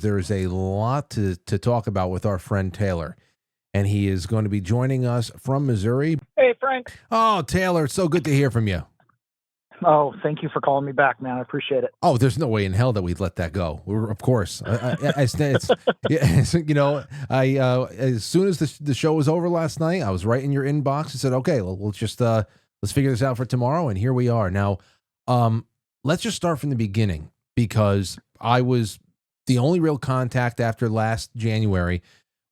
There's a lot to talk about with our friend Taylor, and he is going to be joining us from Missouri. Hey, Frank. Oh, Taylor, it's so good to hear from you. Oh, thank you for calling me back, man. I appreciate it. Oh, there's no way in hell that we'd let that go. Of course. As soon as the show was over last night, I was right in your inbox and said, okay, well, let's figure this out for tomorrow. And here we are. Now, let's just start from the beginning, because I was the only real contact after last January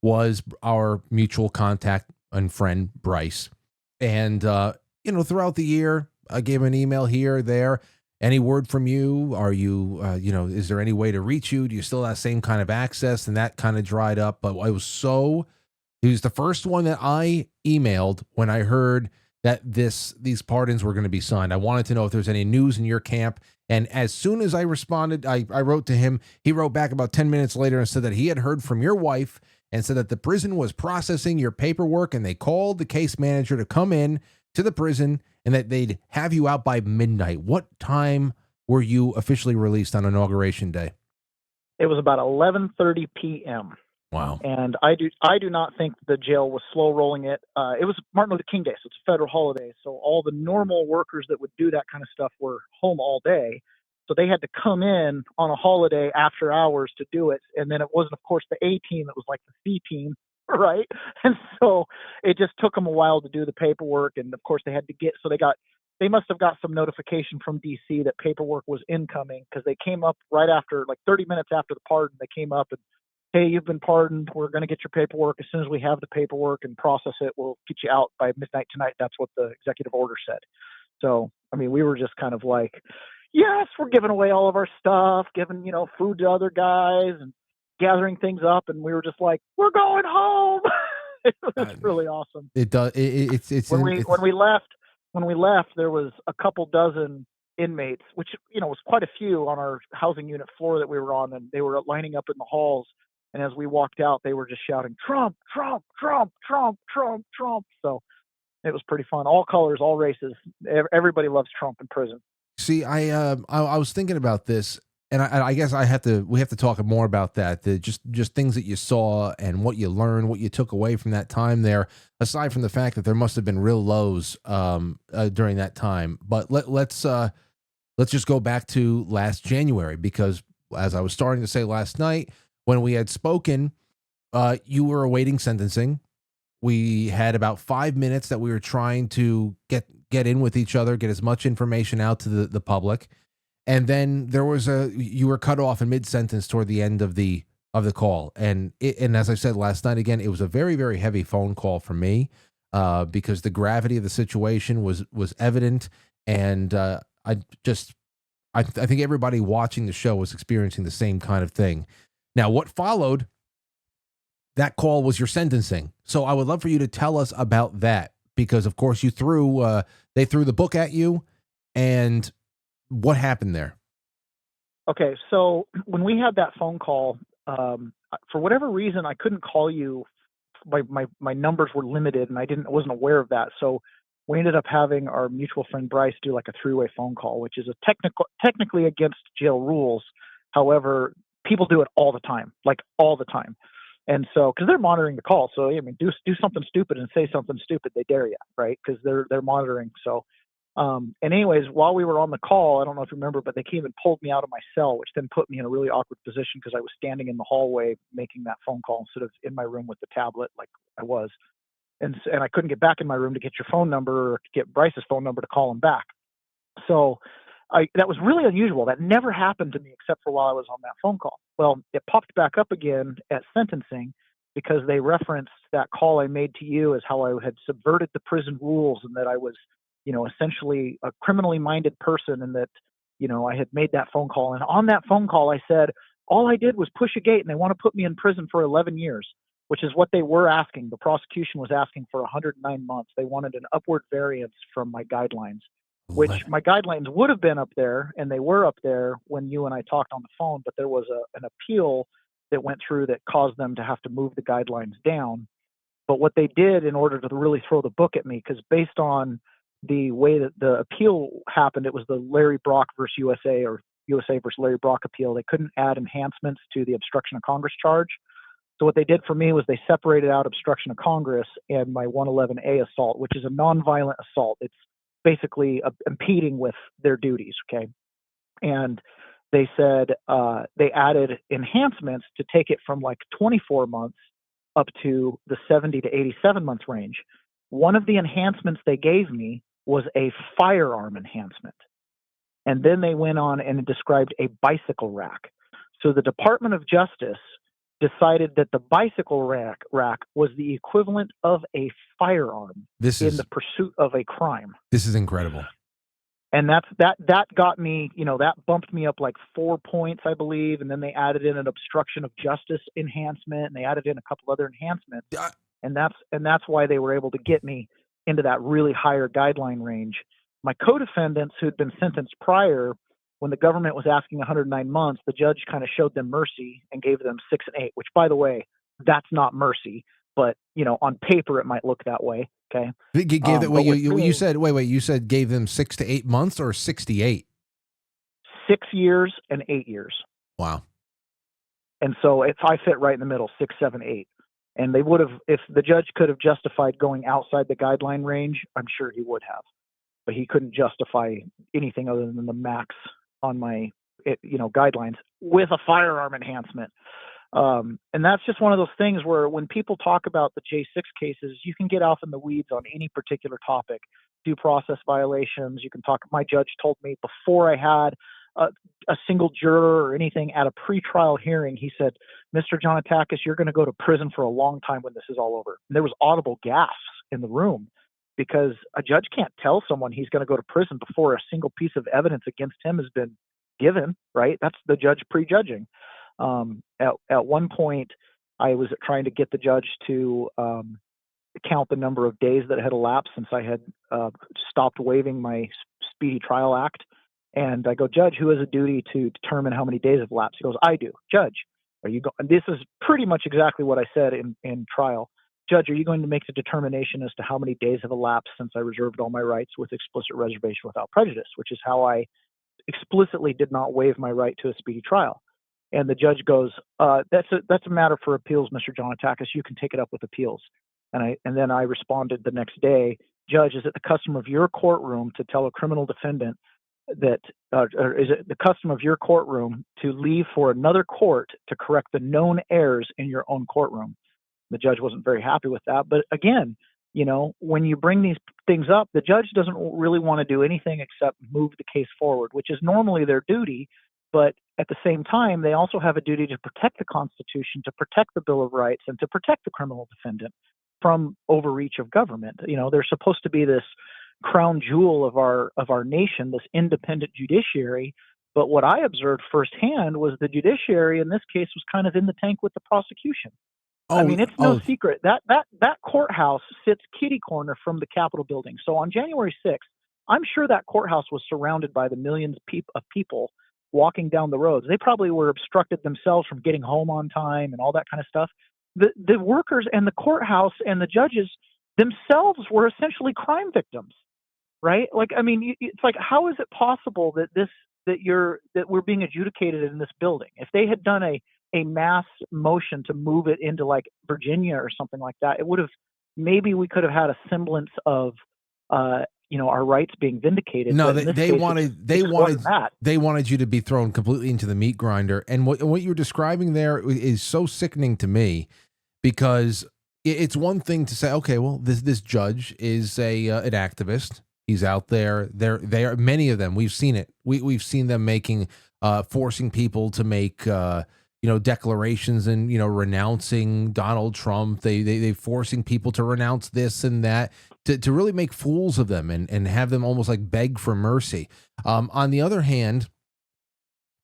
was our mutual contact and friend, Bryce. And, throughout the year, I gave him an email here, there. Any word from you? Are you, is there any way to reach you? Do you still have that same kind of access? And that kind of dried up. But he was the first one that I emailed when I heard that these pardons were going to be signed. I wanted to know if there's any news in your camp. And as soon as I responded, I wrote to him. He wrote back about 10 minutes later and said that he had heard from your wife and said that the prison was processing your paperwork, and they called the case manager to come in to the prison and that they'd have you out by midnight. What time were you officially released on Inauguration Day? It was about 11:30 p.m. Wow. And I do not think the jail was slow rolling it. It was Martin Luther King Day, so it's a federal holiday. So all the normal workers that would do that kind of stuff were home all day. So they had to come in on a holiday after hours to do it. And then it wasn't, of course, the A team. It was like the C team, right? And so it just took them a while to do the paperwork. And of course, they had to they must have got some notification from DC that paperwork was incoming, because they came up right after, like 30 minutes after the pardon. They came up and, hey, you've been pardoned. We're going to get your paperwork. As soon as we have the paperwork and process it, we'll get you out by midnight tonight. That's what the executive order said. So, I mean, we were just kind of like, yes, we're giving away all of our stuff, giving, food to other guys and gathering things up. And we were just like, we're going home. It was really awesome. It does. When we left, there was a couple dozen inmates, which, was quite a few on our housing unit floor that we were on. And they were lining up in the halls. And as we walked out, they were just shouting, Trump, Trump, Trump, Trump, Trump, Trump. So it was pretty fun. All colors, all races. Everybody loves Trump in prison. See, I was thinking about this, and I guess we have to talk more about that. Just things that you saw and what you learned, what you took away from that time there, aside from the fact that there must have been real lows during that time. But let's just go back to last January, because as I was starting to say last night, when we had spoken, you were awaiting sentencing. We had about 5 minutes that we were trying to get in with each other, get as much information out to the public. And then you were cut off in mid-sentence toward the end of the call. And as I said last night, again, it was a very, very heavy phone call for me, because the gravity of the situation was evident. And I think everybody watching the show was experiencing the same kind of thing. Now, what followed that call was your sentencing. So I would love for you to tell us about that, because of course they threw the book at you, and what happened there? Okay. So when we had that phone call, for whatever reason, I couldn't call you. My numbers were limited, and I wasn't aware of that. So we ended up having our mutual friend Bryce do like a three-way phone call, which is technically against jail rules. However, people do it all the time. And so, because they're monitoring the call, so I mean, do something stupid and say something stupid, they dare you, right? Because they're monitoring. So, and anyways, while we were on the call, I don't know if you remember, but they came and pulled me out of my cell, which then put me in a really awkward position, because I was standing in the hallway making that phone call instead of in my room with the tablet like I was, and I couldn't get back in my room to get your phone number or to get Bryce's phone number to call him back. So that was really unusual. That never happened to me except for while I was on that phone call. Well, it popped back up again at sentencing, because they referenced that call I made to you as how I had subverted the prison rules, and that I was, essentially a criminally minded person, and that, I had made that phone call. And on that phone call, I said, all I did was push a gate, and they want to put me in prison for 11 years, which is what they were asking. The prosecution was asking for 109 months. They wanted an upward variance from my guidelines, which my guidelines would have been up there, and they were up there when you and I talked on the phone, but there was an appeal that went through that caused them to have to move the guidelines down. But what they did in order to really throw the book at me, because based on the way that the appeal happened, it was the Larry Brock versus USA, or USA versus Larry Brock appeal, they couldn't add enhancements to the obstruction of Congress charge. So what they did for me was they separated out obstruction of Congress and my 111A assault, which is a nonviolent assault. It's basically impeding with their duties, okay? And they said they added enhancements to take it from like 24 months up to the 70 to 87 months range. One of the enhancements they gave me was a firearm enhancement. And then they went on and described a bicycle rack. So the Department of Justice decided that the bicycle rack was the equivalent of a firearm in the pursuit of a crime. This is incredible. And that got me, that bumped me up like 4 points, I believe. And then they added in an obstruction of justice enhancement, and they added in a couple other enhancements. And that's why they were able to get me into that really higher guideline range. My co-defendants who had been sentenced prior, when the government was asking 109 months, the judge kind of showed them mercy and gave them 6 and 8, which, by the way, that's not mercy, but on paper it might look that way. Okay. You said gave them 6 to 8 months or 68? 6 years and 8 years. Wow. And so if I fit right in the middle, 6, 7, 8. And they would have, if the judge could have justified going outside the guideline range, I'm sure he would have. But he couldn't justify anything other than the max on my, guidelines with a firearm enhancement. And that's just one of those things where when people talk about the J6 cases, you can get off in the weeds on any particular topic, due process violations. You can talk. My judge told me before I had a single juror or anything at a pretrial hearing, he said, "Mr. Johnatakis, you're going to go to prison for a long time when this is all over." And there was audible gasps in the room, because a judge can't tell someone he's going to go to prison before a single piece of evidence against him has been given, right? That's the judge prejudging. At one point, I was trying to get the judge to count the number of days that had elapsed since I had stopped waiving my Speedy Trial Act. And I go, "Judge, who has a duty to determine how many days have elapsed?" He goes, "I do." "Judge, are you going?" This is pretty much exactly what I said in trial. "Judge, are you going to make the determination as to how many days have elapsed since I reserved all my rights with explicit reservation without prejudice?" Which is how I explicitly did not waive my right to a speedy trial. And the judge goes, that's a matter for appeals, Mr. Johnatakis. You can take it up with appeals." And then I responded the next day, "Judge, is it the custom of your courtroom to tell a criminal defendant that, or is it the custom of your courtroom to leave for another court to correct the known errors in your own courtroom?" The judge wasn't very happy with that. But again, when you bring these things up, the judge doesn't really want to do anything except move the case forward, which is normally their duty. But at the same time, they also have a duty to protect the Constitution, to protect the Bill of Rights, and to protect the criminal defendant from overreach of government. They're supposed to be this crown jewel of our nation, this independent judiciary. But what I observed firsthand was the judiciary in this case was kind of in the tank with the prosecution. It's no secret that courthouse sits kitty corner from the Capitol building. So on January 6th, I'm sure that courthouse was surrounded by the millions of people walking down the roads. They probably were obstructed themselves from getting home on time and all that kind of stuff. The workers and the courthouse and the judges themselves were essentially crime victims, right? It's like, how is it possible that we're being adjudicated in this building? If they had done a mass motion to move it into like Virginia or something like that, maybe we could have had a semblance of our rights being vindicated. No, they wanted you to be thrown completely into the meat grinder. And what you're describing there is so sickening to me, because it's one thing to say, okay, well, this judge is an activist. He's out there. They are many of them. We've seen it. We've seen them forcing people to make declarations and renouncing Donald Trump. They forcing people to renounce this and that, to really make fools of them and have them almost like beg for mercy. On the other hand,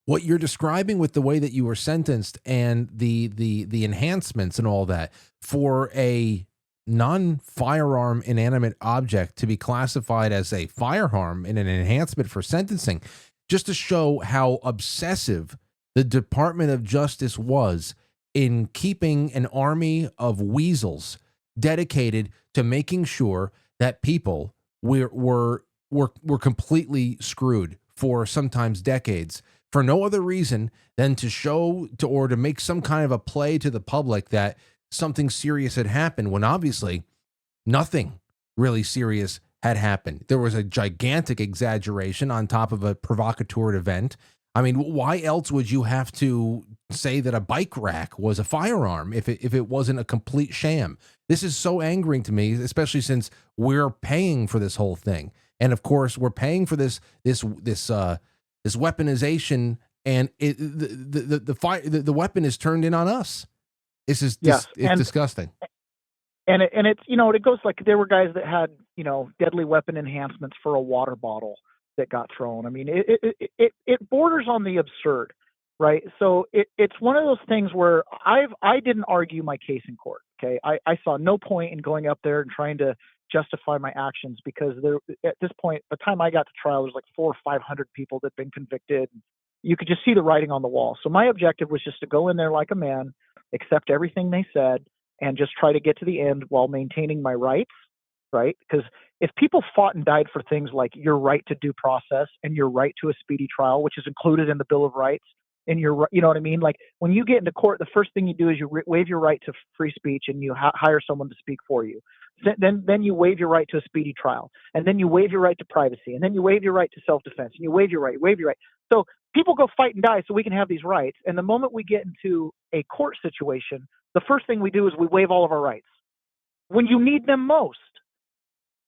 what you're describing with the way that you were sentenced and the enhancements and all that for a non-firearm inanimate object to be classified as a firearm in an enhancement for sentencing, just to show how obsessive the Department of Justice was in keeping an army of weasels dedicated to making sure that people were completely screwed for sometimes decades for no other reason than to show to or to make some kind of a play to the public that something serious had happened when obviously nothing really serious had happened. There was a gigantic exaggeration on top of a provocateur event. I mean, why else would you have to say that a bike rack was a firearm if it wasn't a complete sham? This is so angering to me, especially since we're paying for this whole thing, and of course we're paying for this weaponization, and the weapon is turned in on us. This is Yes, it's disgusting. and it's, it goes like there were guys that had, deadly weapon enhancements for a water bottle that got thrown. I mean, it borders on the absurd, right? So it's one of those things where I didn't argue my case in court. Okay, I saw no point in going up there and trying to justify my actions, because at this point, by the time I got to trial, there's like 400 or 500 people that'd been convicted. You could just see the writing on the wall. So my objective was just to go in there like a man, accept everything they said, and just try to get to the end while maintaining my rights, right? Because if people fought and died for things like your right to due process and your right to a speedy trial, which is included in the Bill of Rights, and you know what I mean? Like when you get into court, the first thing you do is you waive your right to free speech, and you hire someone to speak for you. Then you waive your right to a speedy trial, and then you waive your right to privacy, and then you waive your right to self-defense, and you waive your right. So people go fight and die so we can have these rights. And the moment we get into a court situation, the first thing we do is we waive all of our rights when you need them most.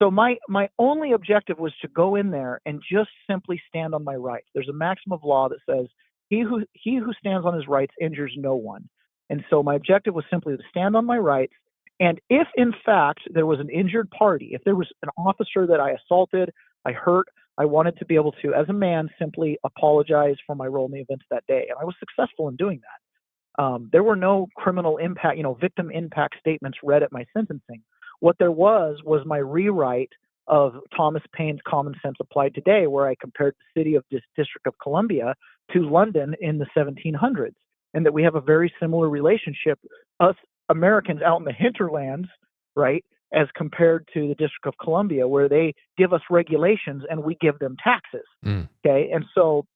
So my only objective was to go in there and just simply stand on my rights. There's a maxim of law that says he who stands on his rights injures no one. And so my objective was simply to stand on my rights. And if in fact there was an injured party, if there was an officer that I assaulted, I hurt, I wanted to be able to, as a man, simply apologize for my role in the events that day. And I was successful in doing that. There were no criminal impact, victim impact statements read at my sentencing. What there was my rewrite of Thomas Paine's Common Sense Applied Today, where I compared the city of District of Columbia to London in the 1700s, and that we have a very similar relationship, us Americans out in the hinterlands, right, as compared to the District of Columbia, where they give us regulations and we give them taxes. Okay, and so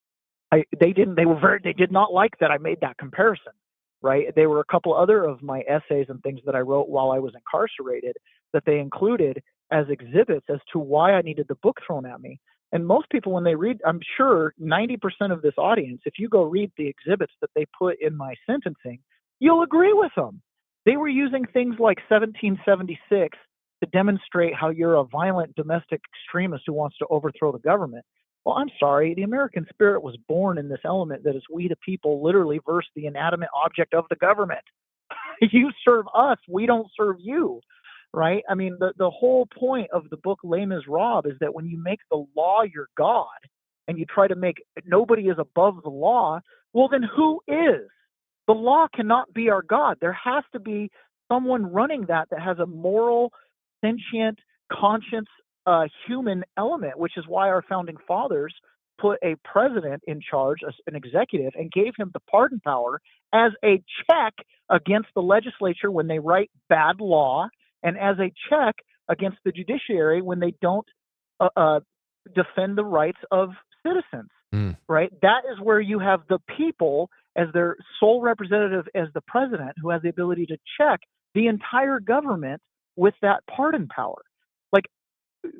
they did not like that I made that comparison. Right. There were a couple other of my essays and things that I wrote while I was incarcerated that they included as exhibits as to why I needed the book thrown at me. And most people, when they read, I'm sure 90% of this audience, if you go read the exhibits that they put in my sentencing, you'll agree with them. They were using things like 1776 to demonstrate how you're a violent domestic extremist who wants to overthrow the government. Well, I'm sorry, the American spirit was born in this element that is we the people literally versus the inanimate object of the government. You serve us, we don't serve you, right? I mean, the whole point of the book Les Miserables is that when you make the law your God and you try to make nobody is above the law, well, then who is? The law cannot be our God. There has to be someone running that has a moral, sentient, conscience, human element, which is why our founding fathers put a president in charge, an executive, and gave him the pardon power as a check against the legislature when they write bad law, and as a check against the judiciary when they don't defend the rights of citizens. Right? That is where you have the people as their sole representative as the president, who has the ability to check the entire government with that pardon power. Like,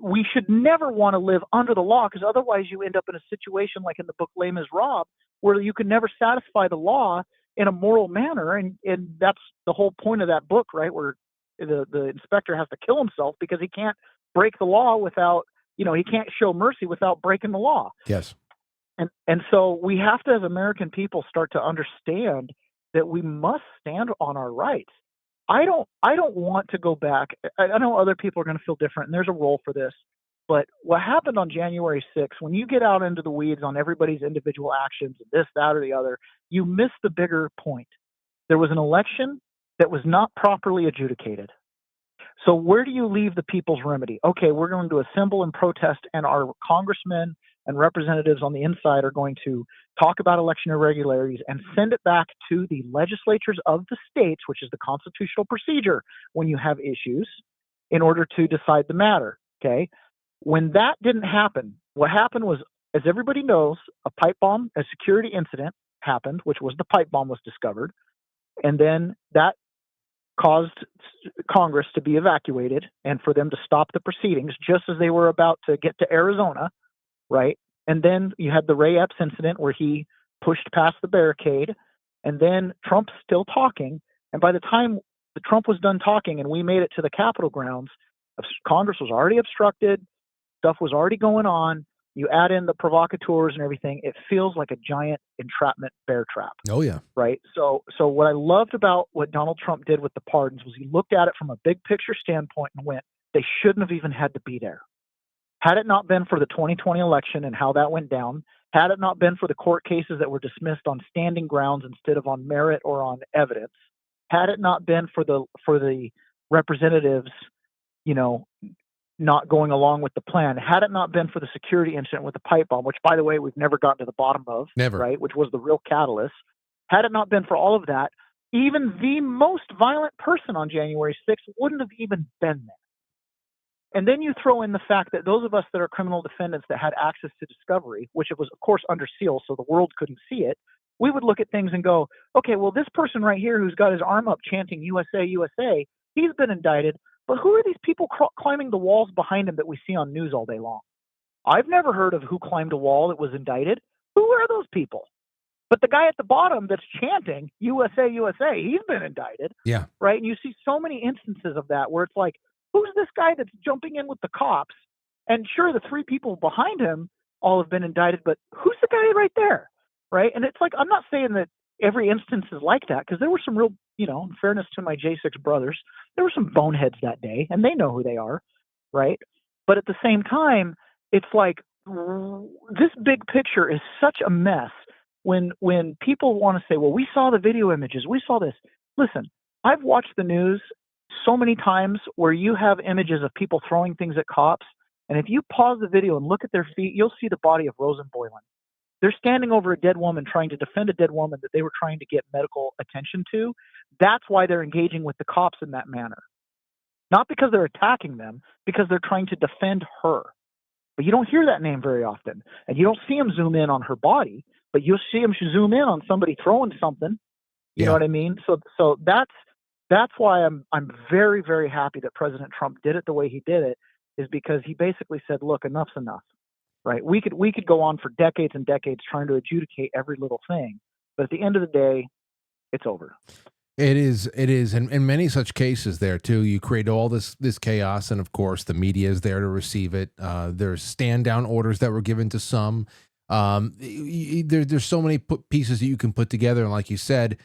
we should never want to live under the law, because otherwise you end up in a situation like in the book Les Miserables, where you can never satisfy the law in a moral manner. And that's the whole point of that book, right? Where the inspector has to kill himself because he can't break the law without, he can't show mercy without breaking the law. Yes. And so we have to, as American people, start to understand that we must stand on our rights. I don't want to go back. I know other people are going to feel different, and there's a role for this. But what happened on January 6th, when you get out into the weeds on everybody's individual actions, this, that, or the other, you miss the bigger point. There was an election that was not properly adjudicated. So where do you leave the people's remedy? Okay, we're going to assemble and protest, and our congressmen and representatives on the inside are going to talk about election irregularities and send it back to the legislatures of the states, which is the constitutional procedure when you have issues, in order to decide the matter. Okay. When that didn't happen, what happened was as everybody knows, a security incident happened, which was the pipe bomb was discovered. And then that caused Congress to be evacuated and for them to stop the proceedings just as they were about to get to Arizona, right? And then you had the Ray Epps incident where he pushed past the barricade, and then Trump's still talking. And by the time the Trump was done talking and we made it to the Capitol grounds, Congress was already obstructed, stuff was already going on. You add in the provocateurs and everything, it feels like a giant entrapment bear trap. Oh yeah. Right. So what I loved about what Donald Trump did with the pardons was he looked at it from a big picture standpoint and went, they shouldn't have even had to be there. Had it not been for the 2020 election and how that went down, had it not been for the court cases that were dismissed on standing grounds instead of on merit or on evidence, had it not been for the representatives, not going along with the plan, had it not been for the security incident with the pipe bomb, which, by the way, we've never gotten to the bottom of, Never. right, which was the real catalyst, had it not been for all of that, even the most violent person on January 6th wouldn't have even been there. And then you throw in the fact that those of us that are criminal defendants that had access to discovery, which it was, of course, under seal, so the world couldn't see it, we would look at things and go, okay, well, this person right here who's got his arm up chanting USA, USA, he's been indicted. But who are these people climbing the walls behind him that we see on news all day long? I've never heard of who climbed a wall that was indicted. Who are those people? But the guy at the bottom that's chanting USA, USA, he's been indicted. Yeah. Right. And you see so many instances of that where it's like, who's this guy that's jumping in with the cops? And sure, the three people behind him all have been indicted, but who's the guy right there? Right. And it's like, I'm not saying that every instance is like that, because there were some real, in fairness to my J6 brothers, there were some boneheads that day and they know who they are. Right. But at the same time, it's like this big picture is such a mess when people want to say, well, we saw the video images, we saw this. Listen, I've watched the news so many times where you have images of people throwing things at cops. And if you pause the video and look at their feet, you'll see the body of Rosen Boylan. They're standing over a dead woman trying to defend a dead woman that they were trying to get medical attention to. That's why they're engaging with the cops in that manner. Not because they're attacking them, because they're trying to defend her. But you don't hear that name very often. And you don't see them zoom in on her body, but you'll see them zoom in on somebody throwing something. You know what I mean? So that's why I'm very, very happy that President Trump did it the way he did it, is because he basically said, look, enough's enough. Right. We could go on for decades and decades trying to adjudicate every little thing. But at the end of the day, it's over. It is. And in many such cases there, too, you create all this chaos. And, of course, the media is there to receive it. There's stand-down orders that were given to some. There's so many pieces that you can put together. And like you said,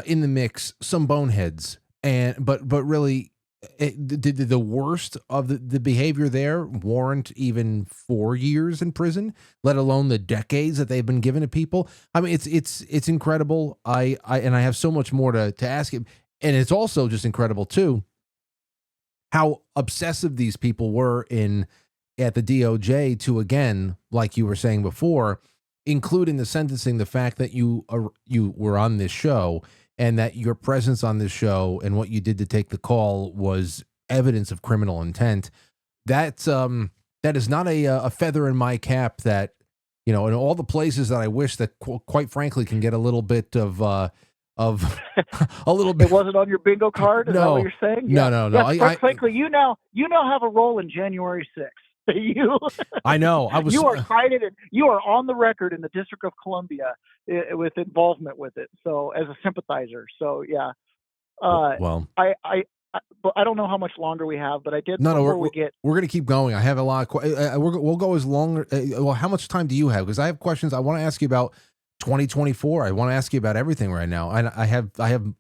in the mix, some boneheads. But really, the worst of the behavior there warrant even 4 years in prison, let alone the decades that they've been given to people. I mean, it's incredible. I have so much more to ask him, and it's also just incredible too how obsessive these people were at the DOJ to, again, like you were saying before, including the sentencing, the fact that you were on this show, and that your presence on this show and what you did to take the call was evidence of criminal intent. That is not a feather in my cap. That, in all the places that I wish that, quite frankly, can get a little bit of a little bit. It wasn't on your bingo card. Is that what you're saying? Yeah. No. Yes, frankly, you now have a role in January 6th. I know. You are cited and you are on the record in the District of Columbia with involvement with it. So as a sympathizer. So yeah. Well, but I don't know how much longer we have, but I did. No, we're going to keep going. I have a lot of we'll go as long. Well, how much time do you have? Because I have questions. I want to ask you about 2024. I want to ask you about everything right now. And I have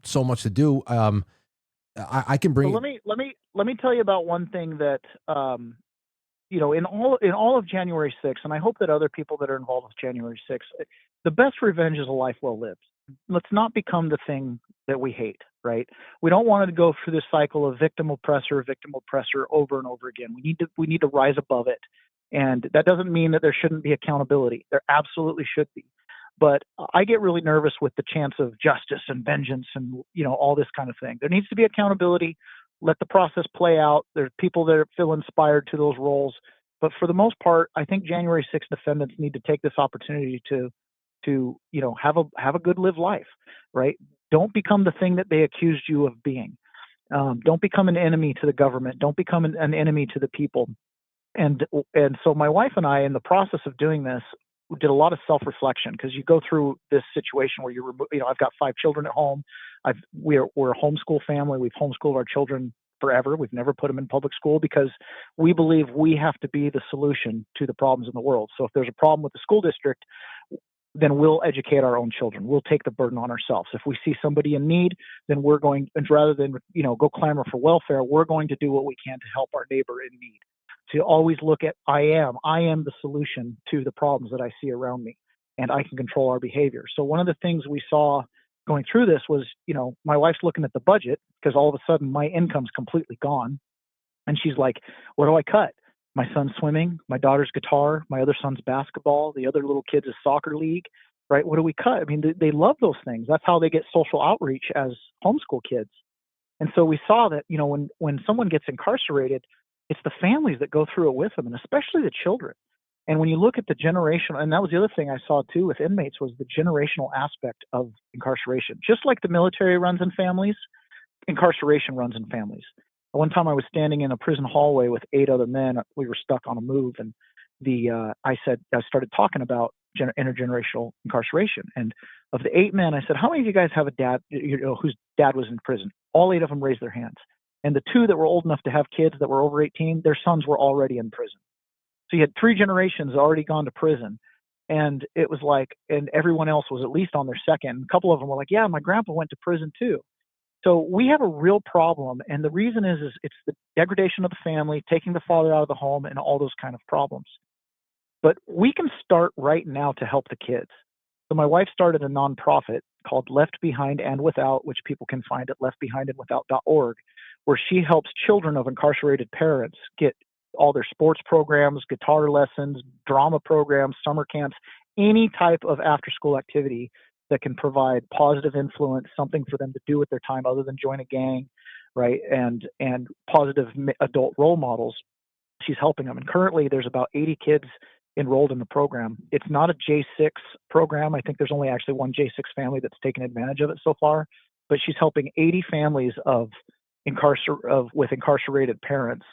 so much to do. I can bring. So let me tell you about one thing that in all of January 6th, and I hope that other people that are involved with January 6th, the best revenge is a life well lived. Let's not become the thing that we hate, right? We don't want to go through this cycle of victim oppressor over and over again. We need to rise above it. And that doesn't mean that there shouldn't be accountability. There absolutely should be. But I get really nervous with the chance of justice and vengeance and, all this kind of thing. There needs to be accountability. Let the process play out. There's people that feel inspired to those roles. But for the most part, I think January 6th defendants need to take this opportunity to have a good live life, right? Don't become the thing that they accused you of being. Don't become an enemy to the government. Don't become an enemy to the people. And so my wife and I, in the process of doing this, did a lot of self-reflection, because you go through this situation where I've got 5 children at home. We're a homeschool family. We've homeschooled our children forever. We've never put them in public school because we believe we have to be the solution to the problems in the world. So if there's a problem with the school district, then we'll educate our own children. We'll take the burden on ourselves. If we see somebody in need, then we're going, and rather than go clamor for welfare, we're going to do what we can to help our neighbor in need. To always look at I am the solution to the problems that I see around me, and I can control our behavior. So one of the things we saw going through this was, my wife's looking at the budget, because all of a sudden my income's completely gone. And she's like, what do I cut? My son's swimming, my daughter's guitar, my other son's basketball, the other little kid's soccer league, right? What do we cut? I mean, they love those things. That's how they get social outreach as homeschool kids. And so we saw that, when someone gets incarcerated, it's the families that go through it with them, and especially the children. And when you look at the generational, and that was the other thing I saw too with inmates, was the generational aspect of incarceration. Just like the military runs in families, incarceration runs in families. One time I was standing in a prison hallway with 8 other men. We were stuck on a move, and I started talking about intergenerational incarceration. And of the 8 men, I said, how many of you guys have a dad whose dad was in prison? All 8 of them raised their hands. And the 2 that were old enough to have kids that were over 18, their sons were already in prison. So you had 3 generations already gone to prison. And it was like, and everyone else was at least on their second. A couple of them were like, yeah, my grandpa went to prison too. So we have a real problem. And the reason is it's the degradation of the family, taking the father out of the home, and all those kind of problems. But we can start right now to help the kids. So my wife started a nonprofit called Left Behind and Without, which people can find at leftbehindandwithout.org, where she helps children of incarcerated parents get all their sports programs, guitar lessons, drama programs, summer camps, any type of after-school activity that can provide positive influence, something for them to do with their time other than join a gang, right? And positive adult role models. She's helping them. And currently there's about 80 kids enrolled in the program. It's not a J6 program. I think there's only actually one J6 family that's taken advantage of it so far, but she's helping 80 families with incarcerated parents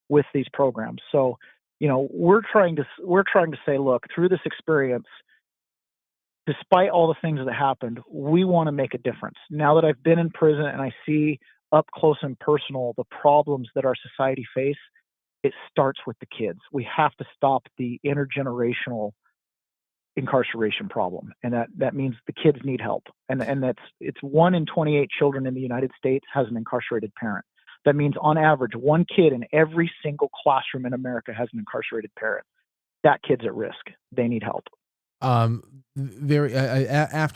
with these programs. So, we're trying to say, look, through this experience, despite all the things that happened, we want to make a difference. Now that I've been in prison and I see up close and personal the problems that our society face, it starts with the kids. We have to stop the intergenerational incarceration problem, and that means the kids need help. And it's 1 in 28 children in the United States has an incarcerated parent. That means on average 1 kid in every single classroom in America has an incarcerated parent. That kid's at risk. They need help. After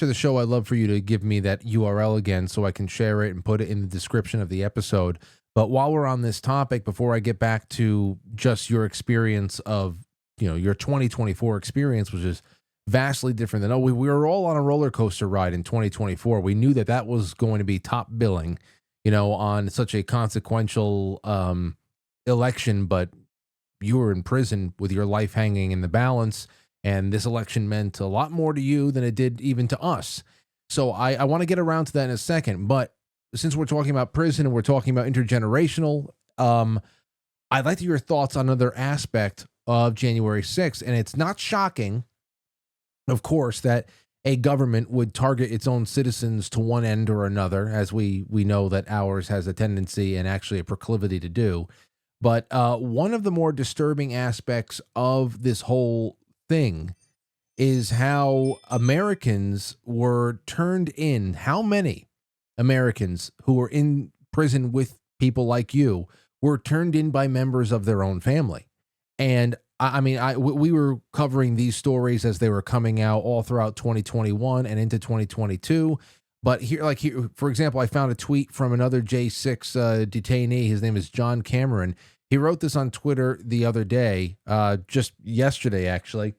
the show, I'd love for you to give me that URL again so I can share it and put it in the description of the episode. But while we're on this topic, before I get back to just your experience of, your 2024 experience, which is vastly different than, we were all on a roller coaster ride in 2024. We knew that was going to be top billing, on such a consequential election, but you were in prison with your life hanging in the balance. And this election meant a lot more to you than it did even to us. So I want to get around to that in a second. But since we're talking about prison and we're talking about intergenerational, I'd like to hear your thoughts on another aspect of January 6th. And it's not shocking, of course, that a government would target its own citizens to one end or another, as we know that ours has a tendency and actually a proclivity to do. But one of the more disturbing aspects of this whole thing is how Americans were turned in. How many Americans who were in prison with people like you were turned in by members of their own family? And we were covering these stories as they were coming out all throughout 2021 and into 2022. But here, for example, I found a tweet from another J6 detainee. His name is John Cameron. He wrote this on Twitter the other day, just yesterday, actually.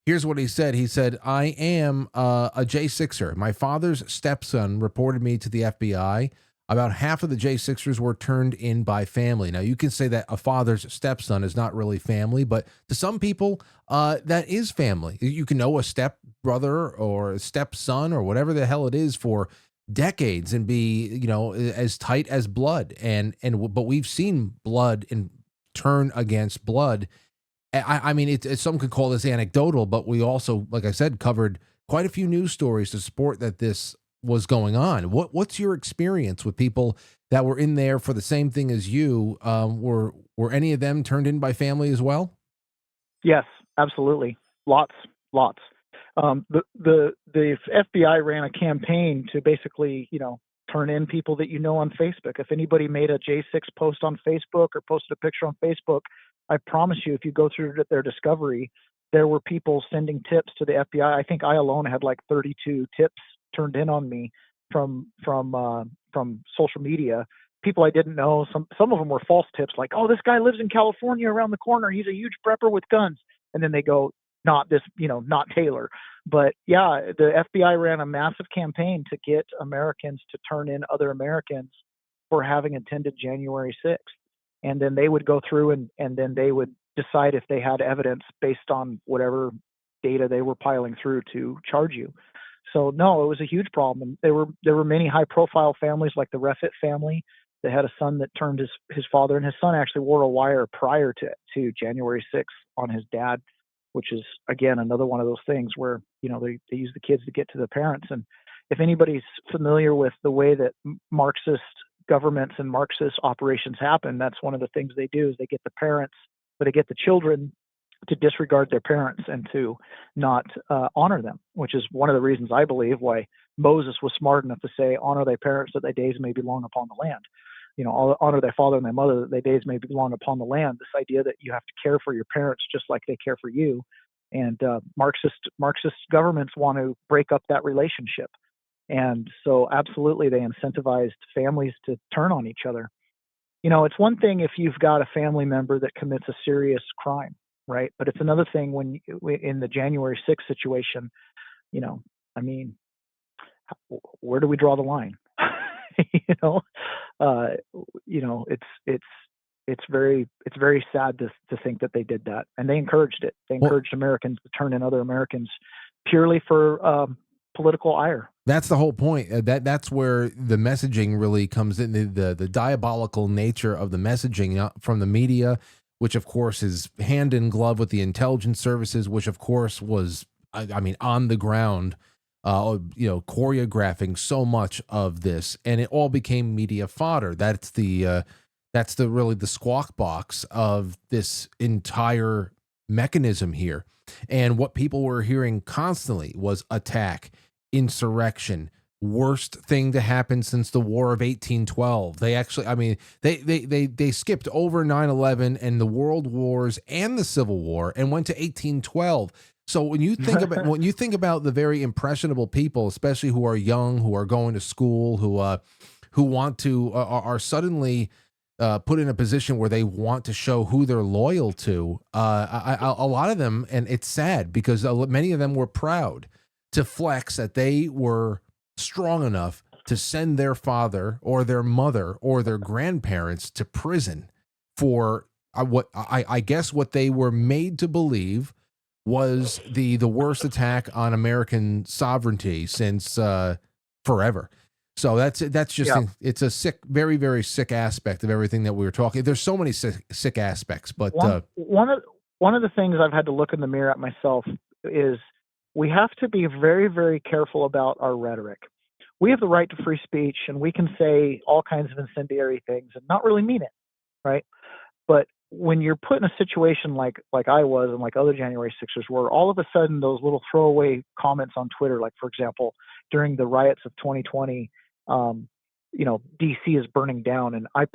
Here's what he said. He said, I am a J6er. My father's stepson reported me to the FBI. about half of the J6ers were turned in by family. Now, you can say that a father's stepson is not really family, but to some people, that is family. You can know a step brother or a stepson or whatever the hell it is for decades and be, as tight as blood. But we've seen blood and turn against blood. I mean, some could call this anecdotal, but we also, like I said, covered quite a few news stories to support that this was going on. What's your experience with people that were in there for the same thing as you? Were any of them turned in by family as well? Yes, absolutely. Lots, lots. The FBI ran a campaign to basically, turn in people that you know on Facebook. If anybody made a J6 post on Facebook or posted a picture on Facebook, I promise you, if you go through their discovery, there were people sending tips to the FBI. I think I alone had like 32 tips turned in on me from social media. People I didn't know. Some of them were false tips, like, "Oh, this guy lives in California around the corner. He's a huge prepper with guns." And then they go, "Not this, not Taylor." But yeah, the FBI ran a massive campaign to get Americans to turn in other Americans for having attended January 6th. And then they would go through and then they would decide if they had evidence based on whatever data they were piling through to charge you. So no, it was a huge problem. And there were many high profile families like the Refit family that had a son that turned his father, and his son actually wore a wire prior to January 6th on his dad, which is again another one of those things where they use the kids to get to the parents. And if anybody's familiar with the way that Marxist governments and Marxist operations happen, that's one of the things they do is they get the parents, but they get the children to disregard their parents and to not honor them, which is one of the reasons I believe why Moses was smart enough to say, "Honor thy parents that thy days may be long upon the land." Honor thy father and thy mother that thy days may be long upon the land. This idea that you have to care for your parents just like they care for you. And Marxist governments want to break up that relationship. And so absolutely they incentivized families to turn on each other. It's one thing if you've got a family member that commits a serious crime, right? But it's another thing when in the January 6th situation, I mean, where do we draw the line? you know, uh, it's very sad to think that they did that, and they encouraged it. They Well, encouraged Americans to turn in other Americans purely for political ire. that's the whole point. That's where the messaging really comes in. The diabolical nature of the messaging from the media, which of course is hand in glove with the intelligence services, which of course was, I mean, on the ground, choreographing so much of this, and it all became media fodder. That's the really the squawk box of this entire mechanism here. And what people were hearing constantly was attack, insurrection, worst thing to happen since the War of 1812. They actually, I mean, they skipped over 9/11 and the world wars and the Civil War and went to 1812. So when you think about the very impressionable people, especially who are young, who are going to school, who want to are suddenly put in a position where they want to show who they're loyal to. A lot of them, and it's sad because many of them were proud to flex that they were strong enough to send their father or their mother or their grandparents to prison for what I guess what they were made to believe was the worst attack on American sovereignty since forever. So that's just Yeah. it's a sick, very very sick aspect of everything that we were talking. There's so many sick aspects, but One of the things I've had to look in the mirror at myself is we have to be very, very careful about our rhetoric. We have the right to free speech, and we can say all kinds of incendiary things and not really mean it, right? But when you're put in a situation like I was and like other January 6ers were, all of a sudden those little throwaway comments on Twitter, like for example, during the riots of 2020, um, DC is burning down, and I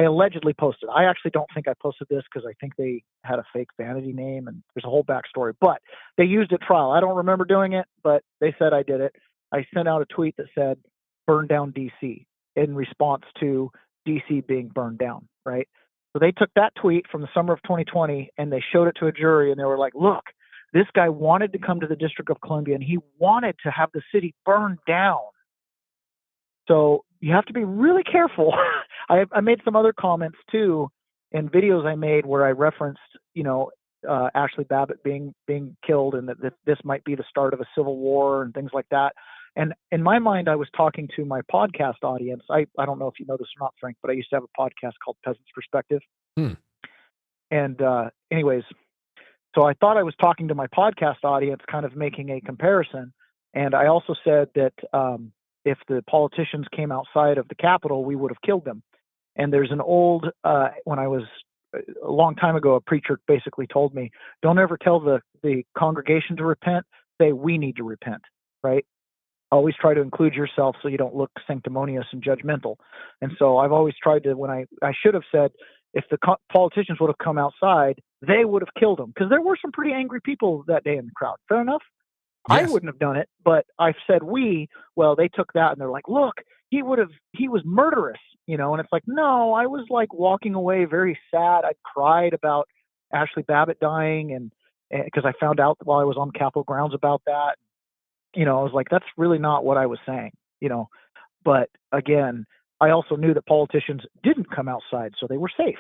allegedly posted. I actually don't think I posted this because I think they had a fake vanity name, and there's a whole backstory. But they used it trial. I don't remember doing it, but they said I did it. I sent out a tweet that said "Burn down DC" in response to DC being burned down, right? So they took that tweet from the summer of 2020 and they showed it to a jury, and they were like, "Look, this guy wanted to come to the District of Columbia and he wanted to have the city burned down." So, you have to be really careful. I made some other comments too in videos I made where I referenced, Ashley Babbitt being killed, and that this might be the start of a civil war and things like that. And in my mind, I was talking to my podcast audience. I don't know if you know this or not, Frank, but I used to have a podcast called Peasant's Perspective. And anyways, so I thought I was talking to my podcast audience, kind of making a comparison. And I also said that if the politicians came outside of the Capitol, we would have killed them. And there's an old, when I was a long time ago, a preacher basically told me, don't ever tell the congregation to repent, say we need to repent, right? Always try to include yourself so you don't look sanctimonious and judgmental. And so I've always tried to, when I should have said, if the politicians would have come outside, they would have killed them, because there were some pretty angry people that day in the crowd. Fair enough. Yes. I wouldn't have done it, but I've said well, they took that and they're like, look, he was murderous, and it's like, no, I was like walking away very sad. I cried about Ashley Babbitt dying, and because I found out while I was on Capitol grounds about that, I was like, that's really not what I was saying, but again, I also knew that politicians didn't come outside, so they were safe,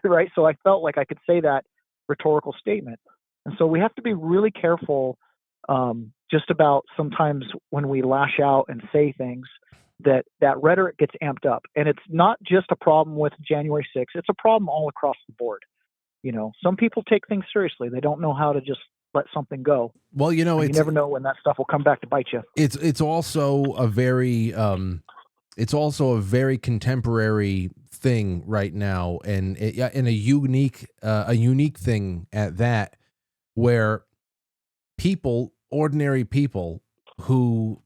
right? So I felt like I could say that rhetorical statement. And so we have to be really careful just about sometimes when we lash out and say things, that rhetoric gets amped up. And it's not just a problem with January 6th. It's a problem all across the board. Some people take things seriously. They don't know how to just let something go. Well, you never know when that stuff will come back to bite you. It's also a very contemporary thing right now, and a unique thing at that, where ordinary people who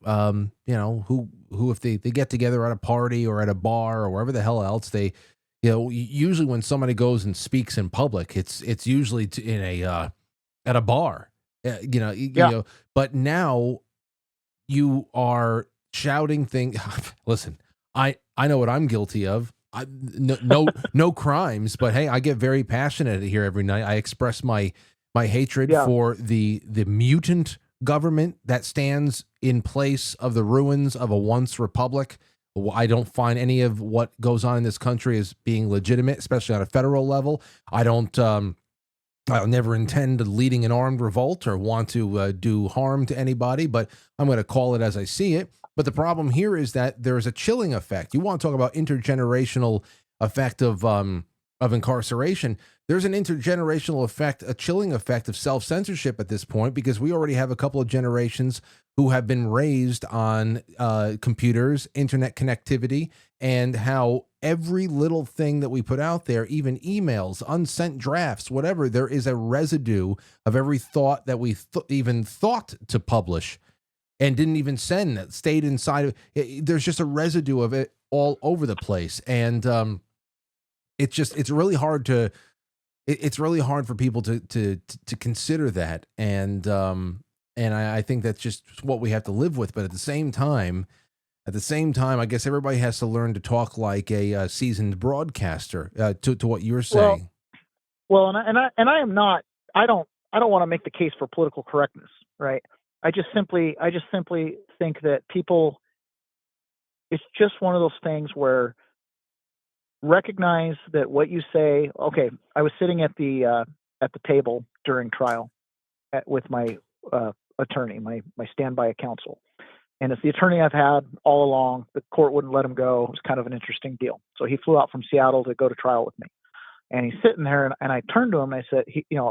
if they get together at a party or at a bar or wherever the hell else, they, usually when somebody goes and speaks in public, it's usually at a bar, but now you are shouting things. Listen, I know what I'm guilty of. No crimes, but hey, I get very passionate here every night. I express my hatred for the mutant government that stands in place of the ruins of a once republic. I don't find any of what goes on in this country as being legitimate, especially on a federal level. I'll never intend leading an armed revolt or want to do harm to anybody, but I'm going to call it as I see it. But the problem here is that there's a chilling effect. You want to talk about intergenerational effect of incarceration. There's an intergenerational effect, a chilling effect of self-censorship at this point, because we already have a couple of generations who have been raised on computers, internet connectivity, and how every little thing that we put out there, even emails, unsent drafts, whatever, there is a residue of every thought that we even thought to publish and didn't even send, that stayed inside of it. There's just a residue of it all over the place. And it's really hard for people to consider that. And I think that's just what we have to live with. But at the same time, I guess everybody has to learn to talk like a seasoned broadcaster, to what you're saying. Well, and I am not, I don't want to make the case for political correctness, right? I just simply think that people, it's just one of those things where recognize that what you say. Okay, I was sitting at the table during trial with my attorney, my standby counsel, and it's the attorney I've had all along. The court wouldn't let him go. It was kind of an interesting deal. So he flew out from Seattle to go to trial with me. And he's sitting there, and I turned to him and I said,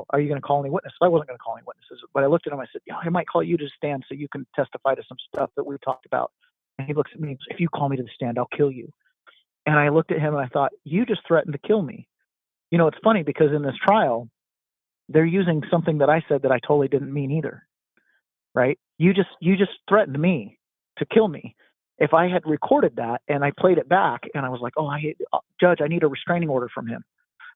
are you going to call any witnesses? I wasn't going to call any witnesses, but I looked at him. I said, I might call you to the stand so you can testify to some stuff that we've talked about. And he looks at me and says, if you call me to the stand, I'll kill you. And I looked at him and I thought, you just threatened to kill me. It's funny because in this trial, they're using something that I said that I totally didn't mean either, right? You just threatened me to kill me. If I had recorded that and I played it back and I was like, Judge, I need a restraining order from him.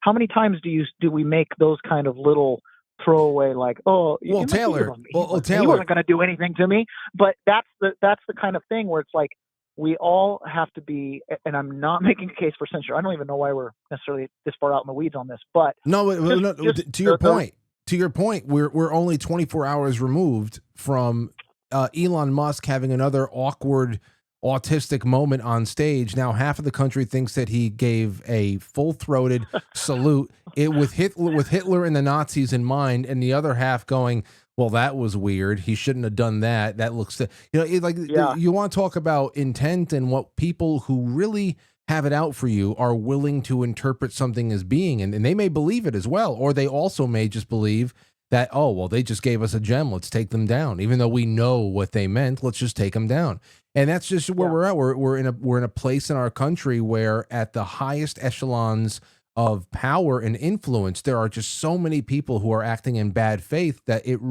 How many times do we make those kind of little throwaway, like, Taylor, he wasn't going to do anything to me? But that's the kind of thing where it's like, we all have to be, and I'm not making a case for censure. I don't even know why we're necessarily this far out in the weeds on this, but to your point, we're only 24 hours removed from Elon Musk having another awkward autistic moment on stage. Now half of the country thinks that he gave a full-throated salute it with Hitler and the Nazis in mind, and the other half going, "Well, that was weird. He shouldn't have done that. That looks, Yeah, you want to talk about intent and what people who really have it out for you are willing to interpret something as being, and they may believe it as well, or they also may just believe that, oh, well, they just gave us a gem. Let's take them down. Even though we know what they meant, let's just take them down. And that's just where yeah. we're at. We're in a place in our country where at the highest echelons of power and influence, there are just so many people who are acting in bad faith that it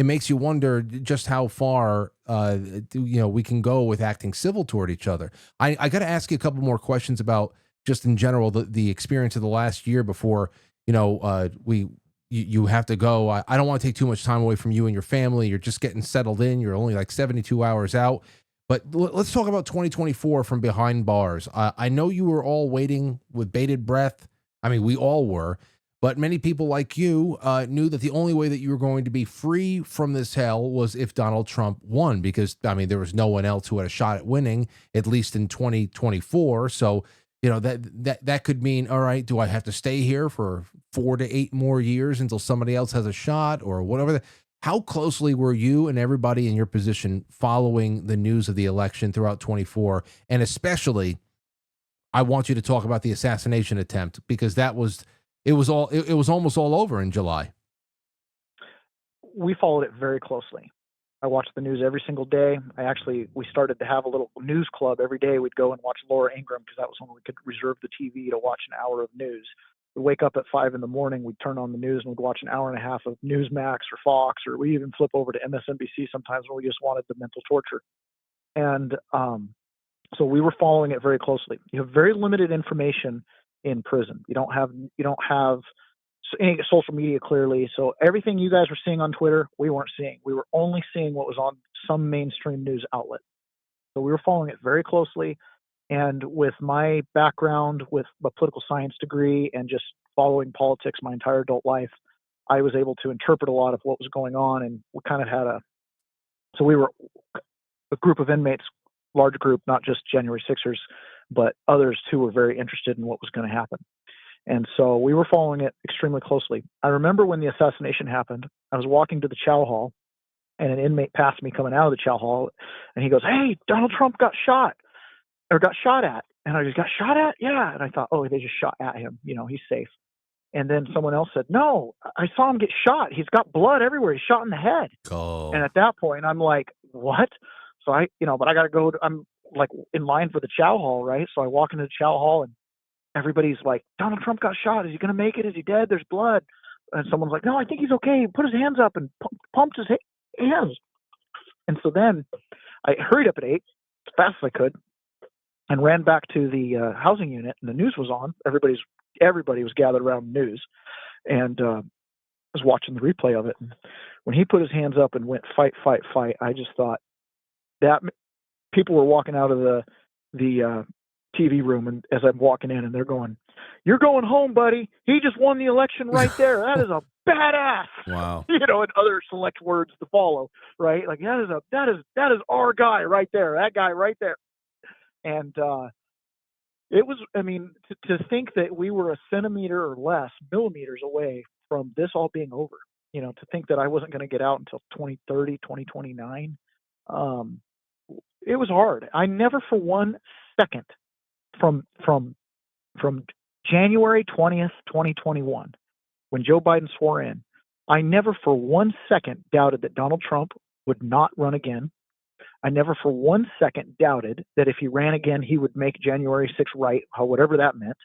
makes you wonder just how far we can go with acting civil toward each other. I got to ask you a couple more questions about just in general the experience of the last year before we you have to go. I don't want to take too much time away from you and your family. You're just getting settled in. You're only like 72 hours out. But let's talk about 2024 from behind bars. I know you were all waiting with bated breath. I mean, we all were. But many people like you knew that the only way that you were going to be free from this hell was if Donald Trump won, because, I mean, there was no one else who had a shot at winning, at least in 2024. So, that could mean, all right, do I have to stay here for 4 to 8 more years until somebody else has a shot or whatever? How closely were you and everybody in your position following the news of the election throughout 24? And especially, I want you to talk about the assassination attempt because it was almost all over in July. We followed it very closely. I watched the news every single day. We started to have a little news club every day. We'd go and watch Laura Ingraham because that was when we could reserve the TV to watch an hour of news. We'd wake up at 5 in the morning. We'd turn on the news and we'd watch an hour and a half of Newsmax or Fox, or we even flip over to MSNBC sometimes when we just wanted the mental torture. And so we were following it very closely. You have very limited information in prison. You don't have any social media clearly. So everything you guys were seeing on Twitter, we weren't seeing. We were only seeing what was on some mainstream news outlet. So we were following it very closely. And with my background with a political science degree and just following politics my entire adult life, I was able to interpret a lot of what was going on. And we kind of had so we were a group of inmates, large group, not just January Sixers, but others who were very interested in what was going to happen. And so we were following it extremely closely. I remember when the assassination happened, I was walking to the chow hall and an inmate passed me coming out of the chow hall and he goes, "Hey, Donald Trump got shot at." And I just, "Got shot at?" "Yeah." And I thought, "Oh, they just shot at him. He's safe." And then someone else said, "No, I saw him get shot. He's got blood everywhere. He's shot in the head." Oh, And at that point, I'm like, "What?" So but I got to go. I'm like in line for the chow hall, right? So I walk into the chow hall and everybody's like, "Donald Trump got shot. Is he going to make it? Is he dead? There's blood." And someone's like, "No, I think he's okay." He put his hands up and pumped his hands. And so then I hurried up at 8 as fast as I could and ran back to the housing unit, and the news was on. Everybody was gathered around the news, and was watching the replay of it. And when he put his hands up and went fight, fight, fight, I just thought that people were walking out of the TV room, and as I'm walking in, and they're going, "You're going home, buddy. He just won the election right there. That is a badass." wow. And other select words to follow, right? Like that is our guy right there. That guy right there. And it was, I mean, to think that we were a centimeter or less, millimeters away from this all being over, to think that I wasn't going to get out until 2030, 2029. It was hard. I never for 1 second from January 20th, 2021, when Joe Biden swore in, I never for 1 second doubted that Donald Trump would not run again. I never for 1 second doubted that if he ran again, he would make January 6th right, whatever that meant.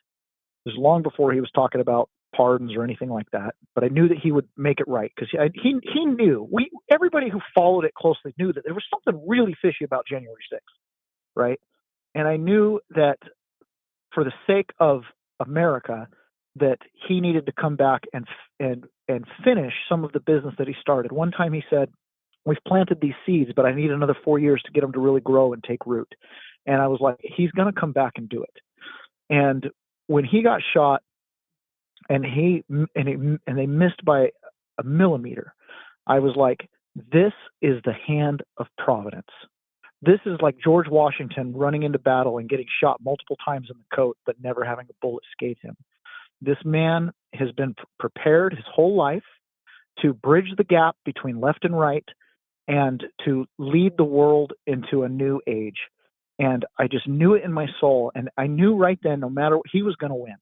It was long before he was talking about pardons or anything like that. But I knew that he would make it right because he knew. Everybody who followed it closely knew that there was something really fishy about January 6th, right? And I knew that for the sake of America, that he needed to come back and finish some of the business that he started. One time he said, "We've planted these seeds, but I need another 4 years to get them to really grow and take root." And I was like, he's going to come back and do it. And when he got shot and they missed by a millimeter, I was like, this is the hand of providence. This is like George Washington running into battle and getting shot multiple times in the coat, but never having a bullet escape him. This man has been prepared his whole life to bridge the gap between left and right and to lead the world into a new age. And I just knew it in my soul. And I knew right then, no matter what, he was going to win.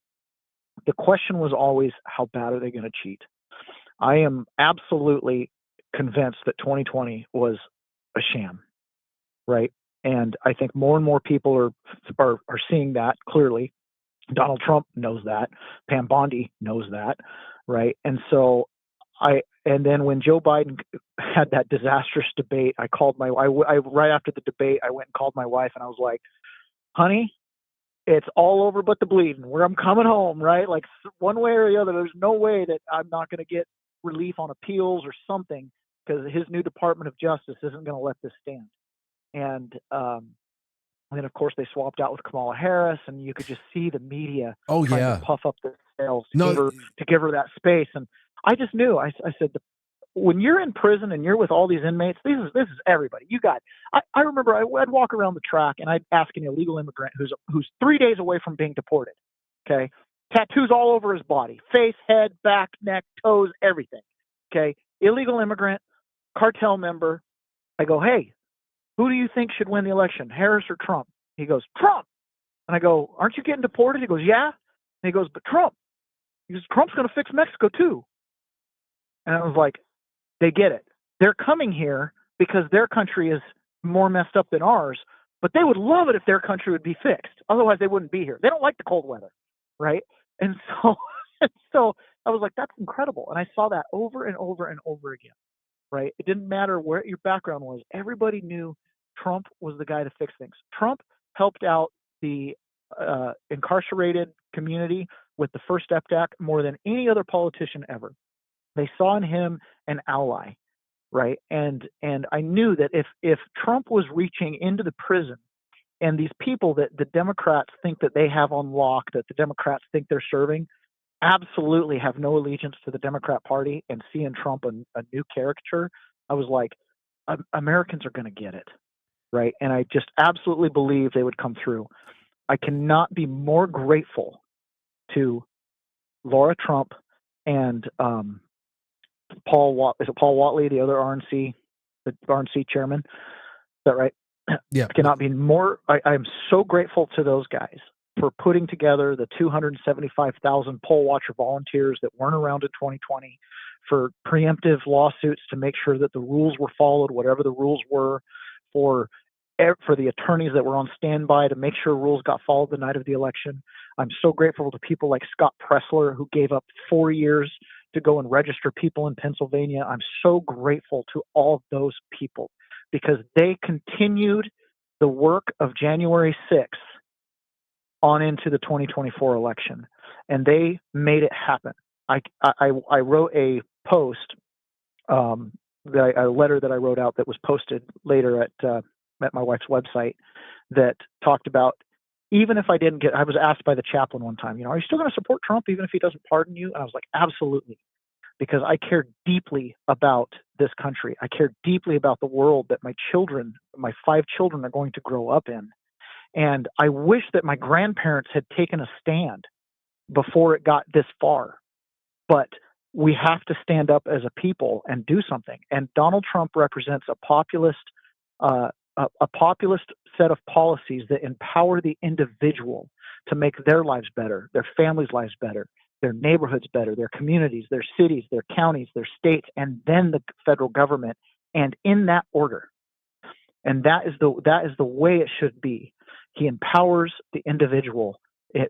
The question was always, how bad are they going to cheat? I am absolutely convinced that 2020 was a sham, right? And I think more and more people are seeing that clearly. Donald Trump knows that. Pam Bondi knows that, right? And so and then when Joe Biden had that disastrous debate, I called right after the debate, I went and called my wife and I was like, honey, it's all over but the bleeding. I'm coming home, right? Like one way or the other, there's no way that I'm not going to get relief on appeals or something, because his new Department of Justice isn't going to let this stand. And then, of course, they swapped out with Kamala Harris, and you could just see the media trying to puff up their sails to give her that space. And I just knew. I said, when you're in prison and you're with all these inmates, this is everybody. I remember I'd walk around the track and I'd ask an illegal immigrant who's 3 days away from being deported. Okay, tattoos all over his body, face, head, back, neck, toes, everything. Okay, illegal immigrant, cartel member. I go, hey, who do you think should win the election, Harris or Trump? He goes, Trump. And I go, aren't you getting deported? He goes, yeah. And he goes, but Trump. He goes, Trump's going to fix Mexico too. And I was like, they get it. They're coming here because their country is more messed up than ours, but they would love it if their country would be fixed. Otherwise, they wouldn't be here. They don't like the cold weather, right? And so I was like, that's incredible. And I saw that over and over and over again, right? It didn't matter what your background was. Everybody knew Trump was the guy to fix things. Trump helped out the incarcerated community with the First Step Act more than any other politician ever. They saw in him an ally, right? And I knew that if Trump was reaching into the prison, and these people that the Democrats think that they have on lock, that the Democrats think they're serving, absolutely have no allegiance to the Democrat Party, and seeing Trump a new caricature, I was like, Americans are going to get it, right? And I just absolutely believe they would come through. I cannot be more grateful to Laura Trump and Paul Whatley, the other RNC chairman. Is that right? Yeah. I cannot be more. I'm so grateful to those guys for putting together the 275,000 poll watcher volunteers that weren't around in 2020, for preemptive lawsuits to make sure that the rules were followed, whatever the rules were, for the attorneys that were on standby to make sure rules got followed the night of the election. I'm so grateful to people like Scott Pressler, who gave up 4 years to go and register people in Pennsylvania. I'm so grateful to all those people, because they continued the work of January 6th on into the 2024 election, and they made it happen. I wrote a post, a letter that I wrote out that was posted later at my wife's website, that talked about, even if I was asked by the chaplain one time, are you still going to support Trump even if he doesn't pardon you? And I was like, absolutely. Because I care deeply about this country. I care deeply about the world that my 5 children are going to grow up in. And I wish that my grandparents had taken a stand before it got this far. But we have to stand up as a people and do something. And Donald Trump represents a populist set of policies that empower the individual to make their lives better, their families' lives better, their neighborhoods better, their communities, their cities, their counties, their states, and then the federal government, and in that order. And that is the way it should be. He empowers the individual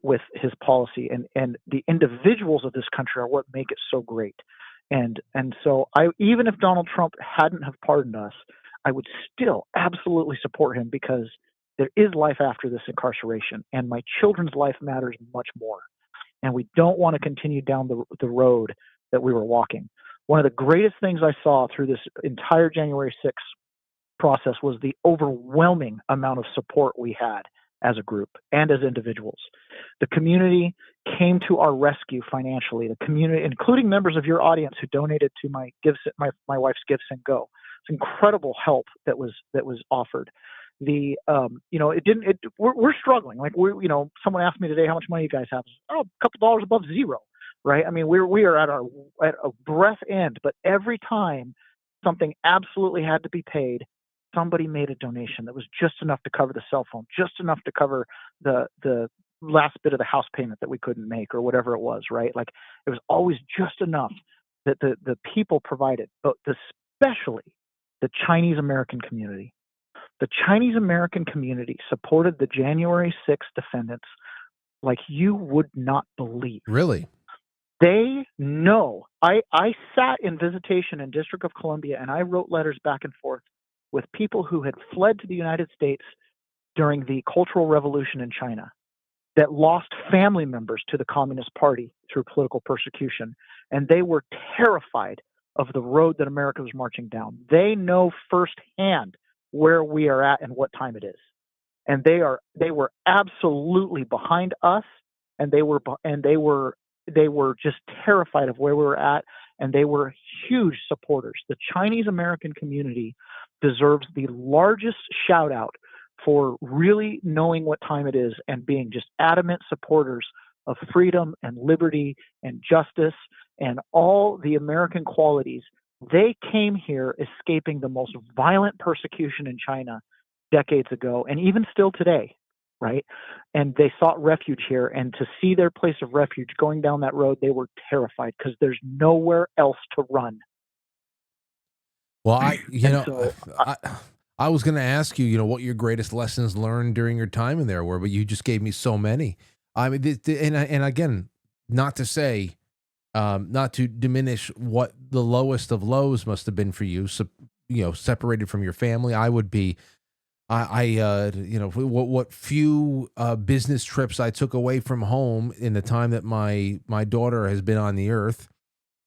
with his policy, and the individuals of this country are what make it so great. And so even if Donald Trump hadn't have pardoned us, I would still absolutely support him, because there is life after this incarceration, and my children's life matters much more. And we don't want to continue down the road that we were walking. One of the greatest things I saw through this entire January 6th process was the overwhelming amount of support we had as a group and as individuals. The community came to our rescue financially. The community, including members of your audience who donated to my wife's Give, Send, Go. It's incredible help that was offered. it didn't. We're struggling. Like someone asked me today, how much money you guys have? Oh, a couple dollars above zero, right? I mean, we are at a breath end, but every time something absolutely had to be paid, somebody made a donation that was just enough to cover the cell phone, just enough to cover the last bit of the house payment that we couldn't make or whatever it was, right? Like it was always just enough that the people provided, but especially the Chinese American community. The Chinese American community supported the January 6th defendants like you would not believe. Really? They know. I sat in visitation in District of Columbia, and I wrote letters back and forth with people who had fled to the United States during the Cultural Revolution in China, that lost family members to the Communist Party through political persecution. And they were terrified of the road that America was marching down. They know firsthand where we are at and what time it is. And they were absolutely behind us, and they were just terrified of where we were at, and they were huge supporters. The Chinese American community deserves the largest shout out for really knowing what time it is and being just adamant supporters of freedom and liberty and justice and all the American qualities. They came here escaping the most violent persecution in China decades ago, and even still today, right? And they sought refuge here, and to see their place of refuge going down that road, they were terrified because there's nowhere else to run. Well, So I was going to ask you, what your greatest lessons learned during your time in there were, but you just gave me so many. I mean, and again, not to say, not to diminish what the lowest of lows must have been for you. So, separated from your family, I would be. What few business trips I took away from home in the time that my daughter has been on the earth.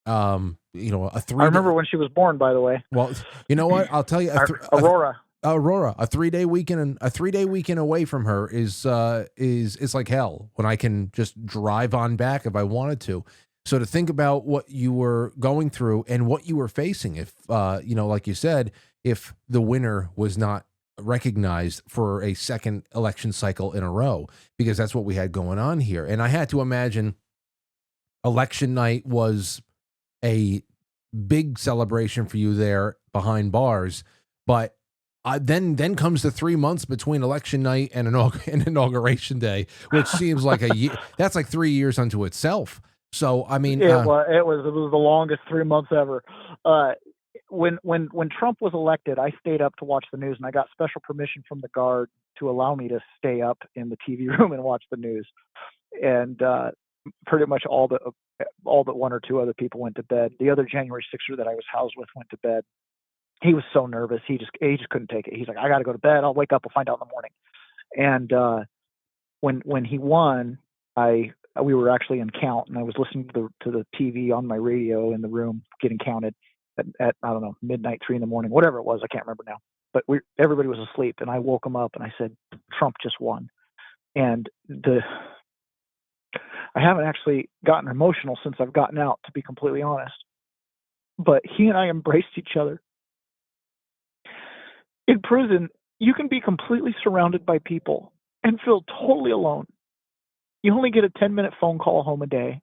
A I remember when she was born, by the way. Well, you know what? I'll tell you, Aurora. Aurora, a 3-day weekend away from her is like hell when I can just drive on back if I wanted to. So to think about what you were going through and what you were facing, if like you said, if the winner was not recognized for a second election cycle in a row, because that's what we had going on here. And I had to imagine election night was a big celebration for you there behind bars, but then comes the 3 months between election night and inauguration day, which seems like a year. That's like 3 years unto itself. So I mean, it was the longest 3 months ever. When Trump was elected, I stayed up to watch the news, and I got special permission from the guard to allow me to stay up in the TV room and watch the news. And pretty much all but one or two other people went to bed. The other January 6er that I was housed with went to bed. He was so nervous. He just couldn't take it. He's like, I got to go to bed. I'll wake up. We'll find out in the morning. And when he won, we were actually in count, and I was listening to the TV on my radio in the room getting counted at I don't know, midnight, 3 a.m, whatever it was. I can't remember now. But everybody was asleep, and I woke him up and I said, Trump just won. And I haven't actually gotten emotional since I've gotten out, to be completely honest. But he and I embraced each other. In prison, you can be completely surrounded by people and feel totally alone. You only get a 10-minute phone call home a day.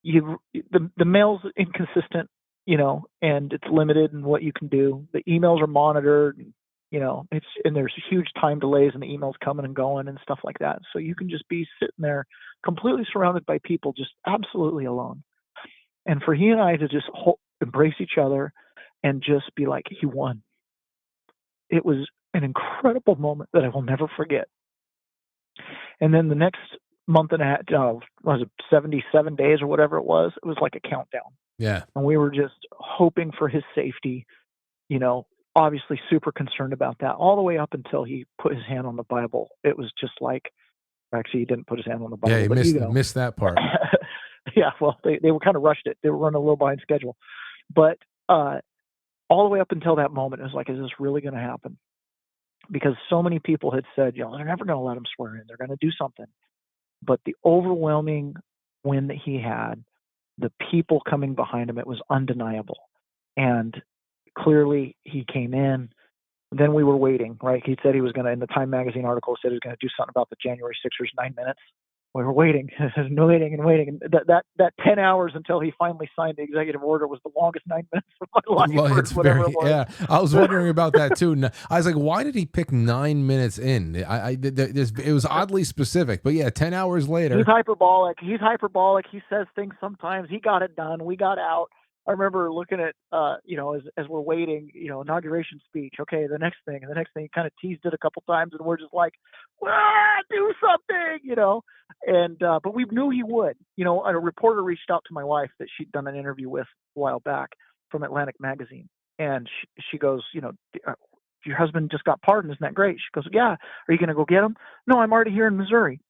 The mail's inconsistent, and it's limited in what you can do. The emails are monitored, and there's huge time delays in the emails coming and going and stuff like that. So you can just be sitting there completely surrounded by people, just absolutely alone. And for he and I to just embrace each other and just be like, he won. It was an incredible moment that I will never forget. And then the next month and a half, was it 77 days or whatever it was like a countdown. Yeah. And we were just hoping for his safety, obviously super concerned about that, all the way up until he put his hand on the Bible. It was just like, actually, he didn't put his hand on the Bible. Yeah, he missed that part. Yeah, well, they were kind of rushed it. They were running a little behind schedule. But all the way up until that moment, it was like, is this really going to happen? Because so many people had said, they're never going to let him swear in. They're going to do something. But the overwhelming win that he had, the people coming behind him, it was undeniable. And clearly he came in, Then we were waiting, right? He said he was going to, in the Time Magazine article, said he was going to do something about the January 6ers 9 minutes. We were waiting and waiting and waiting. And that 10 hours until he finally signed the executive order was the longest 9 minutes of my life, Well, or it's whatever it very, was. yeah. I was wondering about that too. I was like, why did he pick 9 minutes in? It was oddly specific, but yeah, 10 hours He's later. hyperbolic. He says things sometimes. He got it done. We got out. I remember looking at, as we're waiting, inauguration speech. Okay, the next thing, and the next thing. He kind of teased it a couple times, and we're just like, do something. And but we knew he would. A reporter reached out to my wife that she'd done an interview with a while back from Atlantic Magazine, and she goes, your husband just got pardoned. Isn't that great? She goes, yeah. Are you going to go get him? No, I'm already here in Missouri.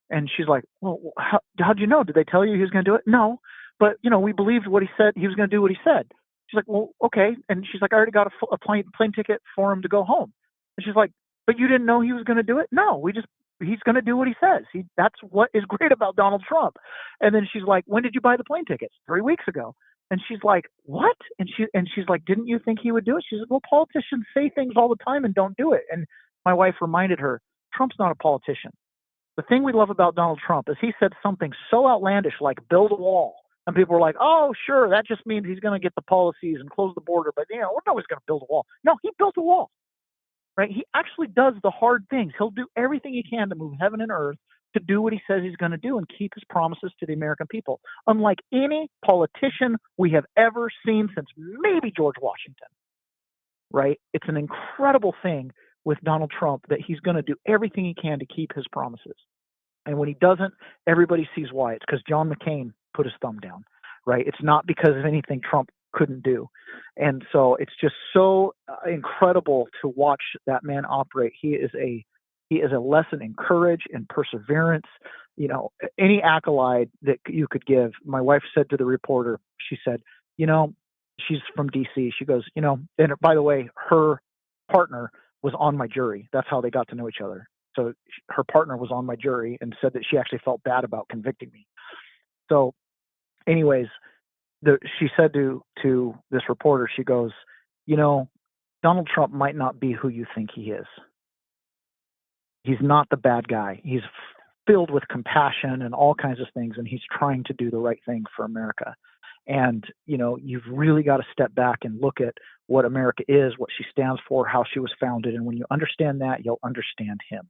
And she's like, well, how'd you know? Did they tell you he was going to do it? No. But, we believed what he said. He was going to do what he said. She's like, well, okay. And she's like, I already got a plane ticket for him to go home. And she's like, but you didn't know he was going to do it? No, he's going to do what he says. That's what is great about Donald Trump. And then she's like, when did you buy the plane tickets? 3 weeks ago. And she's like, what? And she's like, didn't you think he would do it? She said, well, politicians say things all the time and don't do it. And my wife reminded her, Trump's not a politician. The thing we love about Donald Trump is he said something so outlandish like build a wall. And people were like, oh, sure, that just means he's going to get the policies and close the border. But, no, he's going to build a wall. No, he built a wall, right? He actually does the hard things. He'll do everything he can to move heaven and earth to do what he says he's going to do and keep his promises to the American people, unlike any politician we have ever seen since maybe George Washington, right? It's an incredible thing with Donald Trump that he's going to do everything he can to keep his promises. And when he doesn't, everybody sees why. It's because John McCain put his thumb down, right? It's not because of anything Trump couldn't do. And so it's just so incredible to watch that man operate. He is a lesson in courage and perseverance. Any accolade that you could give. My wife said to the reporter, she said, she's from DC. She goes, and by the way, her partner was on my jury. That's how they got to know each other. So her partner was on my jury and said that she actually felt bad about convicting me. So anyways, she said to this reporter, she goes, Donald Trump might not be who you think he is. He's not the bad guy. He's filled with compassion and all kinds of things, and he's trying to do the right thing for America. And, you've really got to step back and look at what America is, what she stands for, how she was founded. And when you understand that, you'll understand him.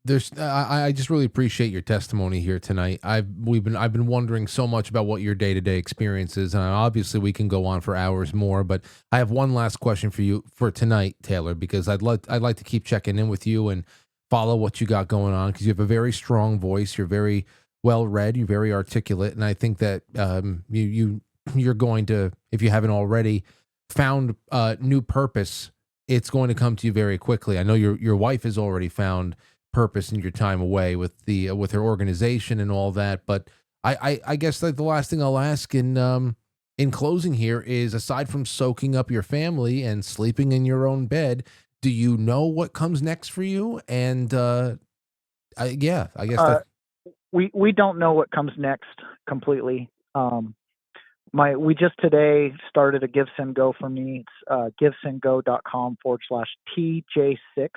I just really appreciate your testimony here tonight. I've been wondering so much about what your day-to-day experience is, and obviously we can go on for hours more, but I have one last question for you for tonight, Taylor, because I'd like to keep checking in with you and follow what you got going on, because you have a very strong voice, you're very well read, you're very articulate, and I think that you're going to, if you haven't already found new purpose, it's going to come to you very quickly. I know your wife has already found purpose in your time away with her organization and all that, but I guess like the last thing I'll ask in closing here is, aside from soaking up your family and sleeping in your own bed, do you know what comes next for you? And I guess that we don't know what comes next completely. We just today started a Give Send Go for me. It's givesendgo.com/TJ6.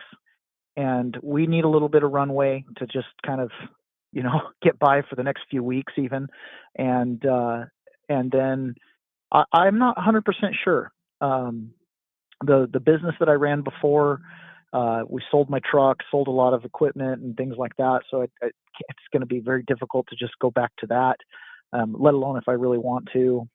And we need a little bit of runway to just kind of, get by for the next few weeks even. And then I'm not 100% sure. The business that I ran before, we sold my truck, sold a lot of equipment and things like that. So it's going to be very difficult to just go back to that, let alone if I really want to.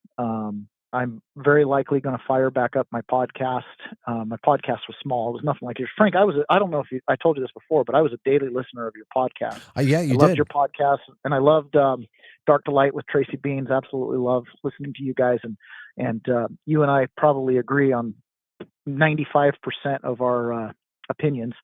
I'm very likely going to fire back up my podcast. My podcast was small. It was nothing like yours. Frank, I don't know if I told you this before, but I was a daily listener of your podcast. Yeah, I loved your podcast, and I loved Dark Delight with Tracy Beans. Absolutely love listening to you guys. And you and I probably agree on 95% of our opinions.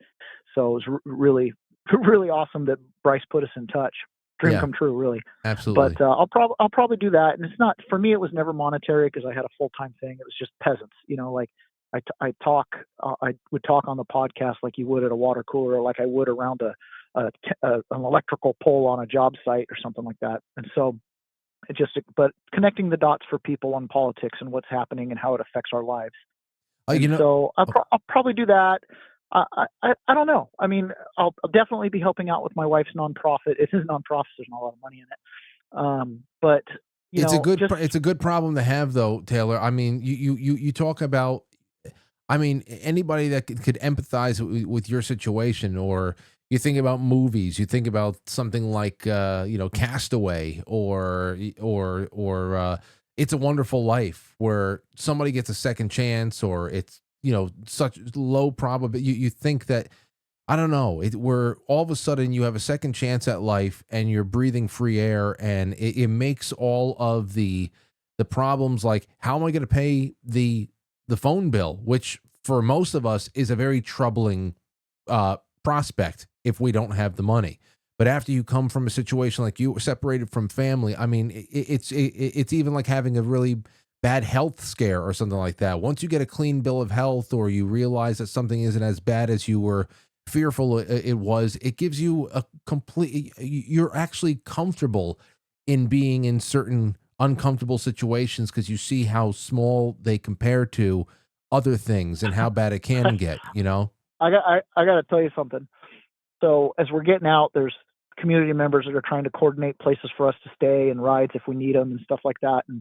So it was really, really awesome that Bryce put us in touch. Dream come true, really. Absolutely. But I'll probably do that. And it's not, for me, it was never monetary because I had a full-time thing. It was just peasants, like I would talk on the podcast like you would at a water cooler, or like I would around an electrical pole on a job site or something like that. And so But connecting the dots for people on politics and what's happening and how it affects our lives. And You know, so I'll probably do that. I don't know. I mean, I'll definitely be helping out with my wife's nonprofit. It's his nonprofit. There's not a lot of money in it. But just it's a good problem to have though, Taylor. I mean, you talk about, I mean, anybody that could empathize with your situation, or you think about movies, you think about something like Castaway, or It's a Wonderful Life, where somebody gets a second chance, or it's such low probability. You think that, I don't know, where all of a sudden you have a second chance at life and you're breathing free air, and it makes all of the problems, like, how am I going to pay the phone bill, which for most of us is a very troubling prospect if we don't have the money. But after you come from a situation like you were separated from family, I mean, it's even like having a really bad health scare or something like that. Once you get a clean bill of health, or you realize that something isn't as bad as you were fearful it was, it gives you a complete, you're actually comfortable in being in certain uncomfortable situations, because you see how small they compare to other things and how bad it can get. I got to tell you something. So as we're getting out, there's community members that are trying to coordinate places for us to stay and rides if we need them and stuff like that. And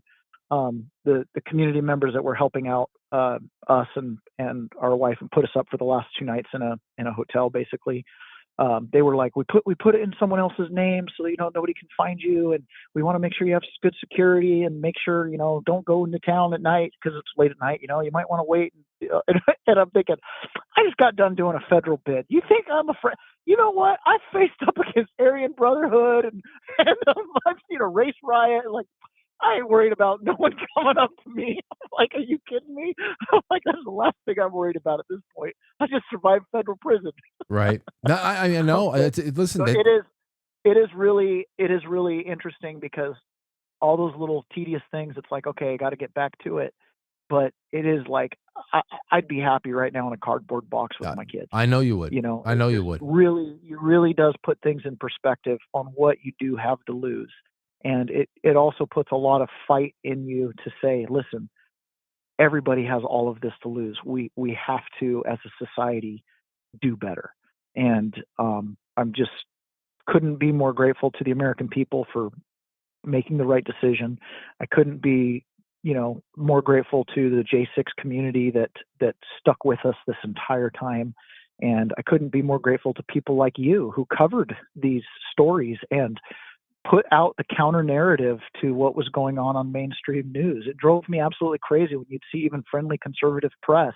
the community members that were helping out us and our wife and put us up for the last 2 nights in a hotel, basically. They were like, we put it in someone else's name so that nobody can find you, and we want to make sure you have good security, and make sure don't go into town at night because it's late at night. You might want to wait. And I'm thinking, I just got done doing a federal bid. You think I'm afraid? You know what? I faced up against Aryan Brotherhood and I've seen a race riot. Like, I ain't worried about no one coming up to me. I'm like, are you kidding me? I'm like, that's the last thing I'm worried about at this point. I just survived federal prison. Right. No, I know. Listen, So it is really interesting, because all those little tedious things, it's like, okay, I got to get back to it. But it is like, I'd be happy right now in a cardboard box with my kids. I know you would. I know you would. It really does put things in perspective on what you do have to lose. And it also puts a lot of fight in you to say, listen, everybody has all of this to lose. We have to, as a society, do better. And I'm just couldn't be more grateful to the American people for making the right decision. I couldn't be, more grateful to the J6 community that stuck with us this entire time. And I couldn't be more grateful to people like you who covered these stories and put out the counter narrative to what was going on mainstream news. It drove me absolutely crazy when you'd see even friendly conservative press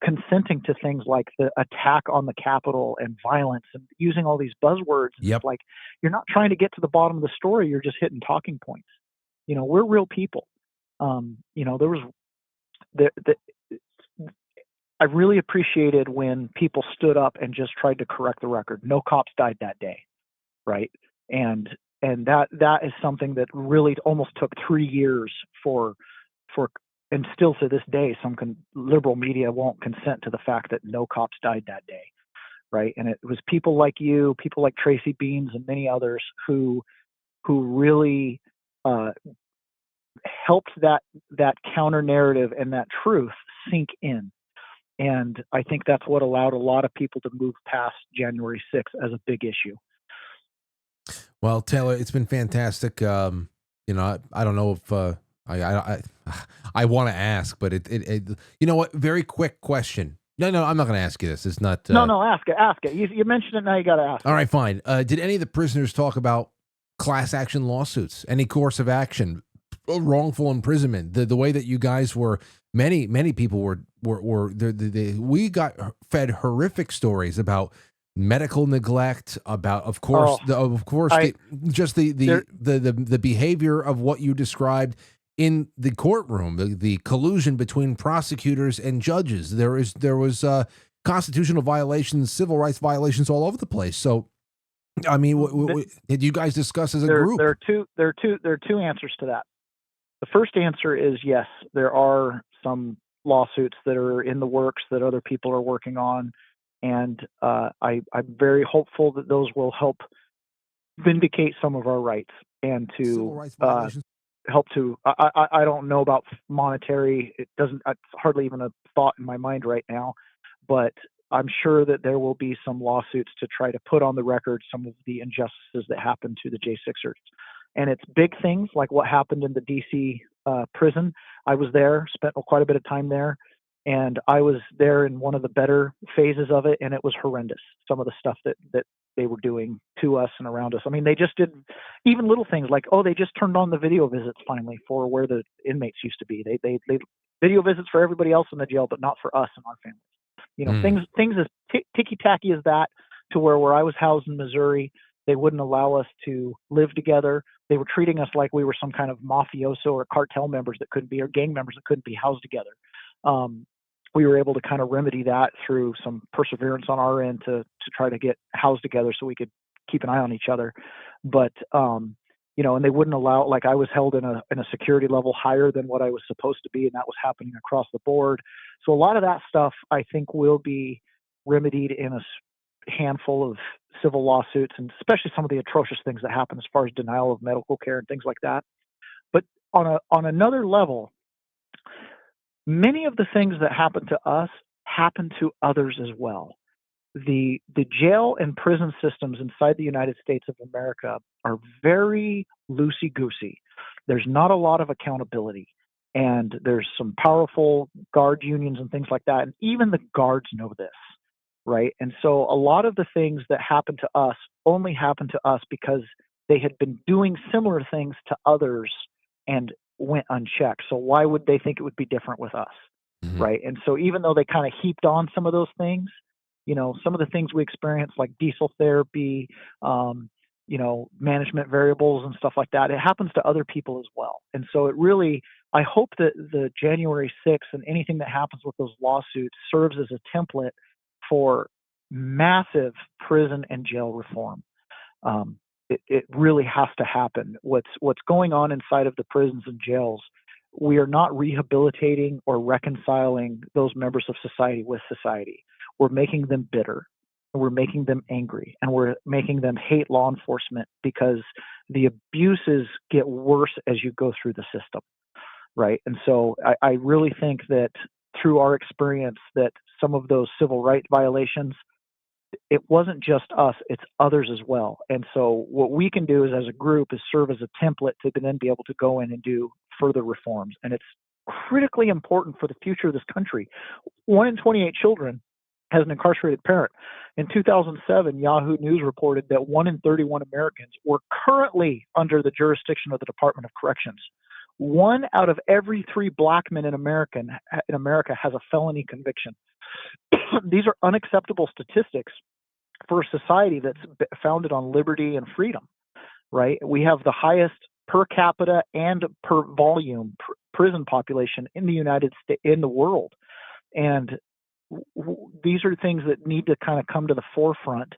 consenting to things like the attack on the Capitol and violence, and using all these buzzwords. Yep. It's like, you're not trying to get to the bottom of the story. You're just hitting talking points. We're real people. There was I really appreciated when people stood up and just tried to correct the record. No cops died that day, right? And that is something that really almost took 3 years for and still to this day, some liberal media won't consent to the fact that no cops died that day, right? And it was people like you, people like Tracy Beans, and many others who really helped that counter narrative and that truth sink in. And I think that's what allowed a lot of people to move past January 6th as a big issue. Well, Taylor, it's been fantastic. I don't know if I want to ask, but you know what? Very quick question. No, I'm not going to ask you this. It's not. No, ask it. You mentioned it, now you got to ask. All right, fine. Did any of the prisoners talk about class action lawsuits? Any course of action, wrongful imprisonment? The way that you guys were, many people were we got fed horrific stories about medical neglect, about, of course, the behavior of what you described in the courtroom, the collusion between prosecutors and judges. There was constitutional violations, civil rights violations all over the place. So, I mean, did you guys discuss as a group? There are two answers to that. The first answer is yes, there are some lawsuits that are in the works that other people are working on. And I'm very hopeful that those will help vindicate some of our rights and to civil rights violations. help to. I don't know about monetary. It doesn't. It's hardly even a thought in my mind right now, but I'm sure that there will be some lawsuits to try to put on the record some of the injustices that happened to the J6ers. And it's big things like what happened in the DC prison. I was there, spent quite a bit of time there, and I was there in one of the better phases of it, and it was horrendous. Some of the stuff that they were doing to us and around us. I mean, they just did even little things like, oh, they just turned on the video visits finally for where the inmates used to be. They video visits for everybody else in the jail, but not for us and our families. You know, Mm. things as ticky tacky as that, to where I was housed in Missouri, they wouldn't allow us to live together. They were treating us like we were some kind of mafioso or cartel members that couldn't be, or gang members that couldn't be housed together. Um, we were able to kind of remedy that through some perseverance on our end to try to get housed together so we could keep an eye on each other. But you know, and they wouldn't allow, like, I was held in a security level higher than what I was supposed to be, and that was happening across the board. So a lot of that stuff I think will be remedied in a handful of civil lawsuits, and especially some of the atrocious things that happen as far as denial of medical care and things like that. But on another level, many of the things that happen to us happen to others as well. The jail and prison systems inside the United States of America are very loosey goosey. There's not a lot of accountability, and there's some powerful guard unions and things like that. And even the guards know this, right? And so a lot of the things that happen to us only happen to us because they had been doing similar things to others and went unchecked. So why would they think it would be different with us? Mhm. Right. And so even though they kind of heaped on some of those things, you know, some of the things we experience like diesel therapy, um, you know, management variables and stuff like that, it happens to other people as well. And so it really, I hope that the January 6th and anything that happens with those lawsuits serves as a template for massive prison and jail reform. It really has to happen. What's going on inside of the prisons and jails, we are not rehabilitating or reconciling those members of society with society. We're making them bitter, and we're making them angry, and we're making them hate law enforcement because the abuses get worse as you go through the system, right? And so I really think that through our experience that some of those civil rights violations, it wasn't just us, it's others as well. And so what we can do is as a group is serve as a template to then be able to go in and do further reforms. And it's critically important for the future of this country. 1 in 28 children has an incarcerated parent. In 2007, Yahoo News reported that 1 in 31 Americans were currently under the jurisdiction of the Department of Corrections. 1 out of every 3 black men in America has a felony conviction. These are unacceptable statistics for a society that's founded on liberty and freedom, right? We have the highest per capita and per volume prison population in the United States, in the world. And these are things that need to kind of come to the forefront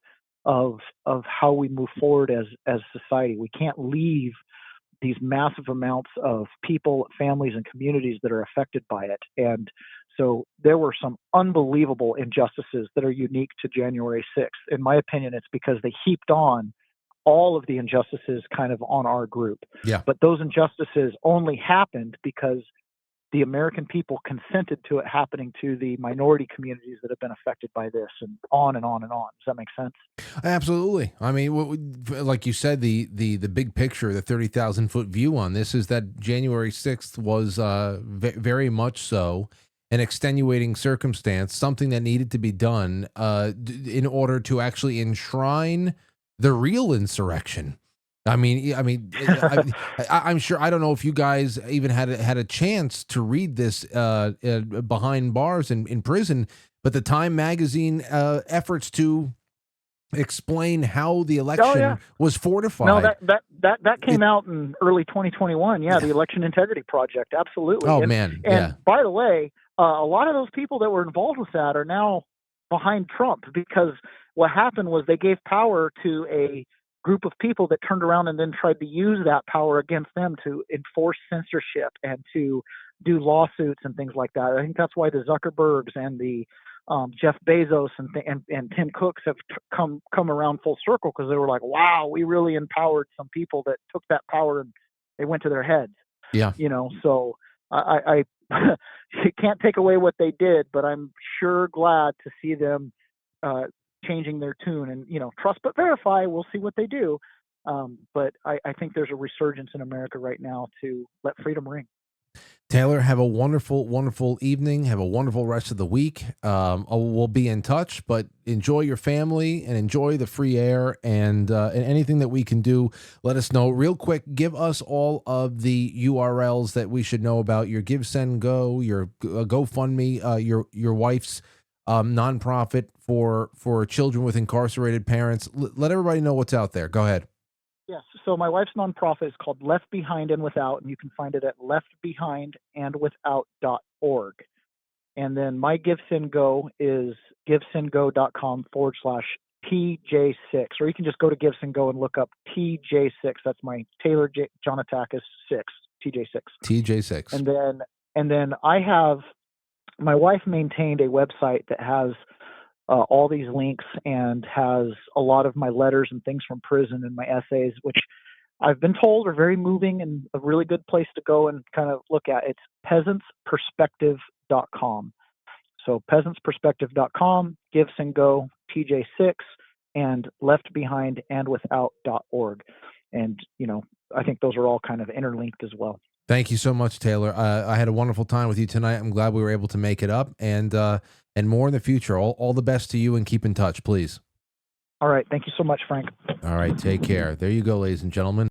of how we move forward as society. We can't leave these massive amounts of people, families, and communities that are affected by it. And so there were some unbelievable injustices that are unique to January 6th. In my opinion, it's because they heaped on all of the injustices kind of on our group. Yeah. But those injustices only happened because the American people consented to it happening to the minority communities that have been affected by this, and on and on and on. Does that make sense? Absolutely. I mean, like you said, the big picture, the 30,000-foot view on this is that January 6th was very much so an extenuating circumstance, something that needed to be done in order to actually enshrine the real insurrection. I'm sure. I don't know if you guys even had a chance to read this behind bars in prison, but the Time magazine efforts to explain how the Oh yeah. election was No, fortified. that It, came out in early 2021. Yeah, the Election Integrity Project, absolutely. oh And man, yeah, and by the way, a lot of those people that were involved with that are now behind Trump, because what happened was they gave power to a group of people that turned around and then tried to use that power against them to enforce censorship and to do lawsuits and things like that. I think that's why the Zuckerbergs and the Jeff Bezos and Tim Cooks have come around full circle, because they were like, wow, we really empowered some people that took that power and they went to their heads. Yeah. So you can't take away what they did, but I'm sure glad to see them uh, changing their tune. And trust but verify. We'll see what they do. But I think there's a resurgence in America right now to let freedom ring. Taylor, have a wonderful, wonderful evening. Have a wonderful rest of the week. We'll be in touch, but enjoy your family and enjoy the free air, and anything that we can do, let us know. Real quick, give us all of the URLs that we should know about your Give, Send, Go, your GoFundMe, your wife's nonprofit for children with incarcerated parents. Let everybody know what's out there. Go ahead. Yes. So my wife's nonprofit is called Left Behind and Without, and you can find it at leftbehindandwithout.org. And then my Give Send Go is givesendgo.com/TJ6, or you can just go to Give Send Go and look up TJ6. That's my Taylor Johnatakis 6, TJ6. TJ6. And then I have, my wife maintained a website that has all these links and has a lot of my letters and things from prison and my essays, which I've been told are very moving and a really good place to go and kind of look at. It's peasantsperspective.com. So peasantsperspective.com, Give Send Go, TJ6, and leftbehindandwithout.org. And, I think those are all kind of interlinked as well. Thank you so much, Taylor. I had a wonderful time with you tonight. I'm glad we were able to make it up, and more in the future. All the best to you, and keep in touch, please. All right. Thank you so much, Frank. All right. Take care. There you go, ladies and gentlemen.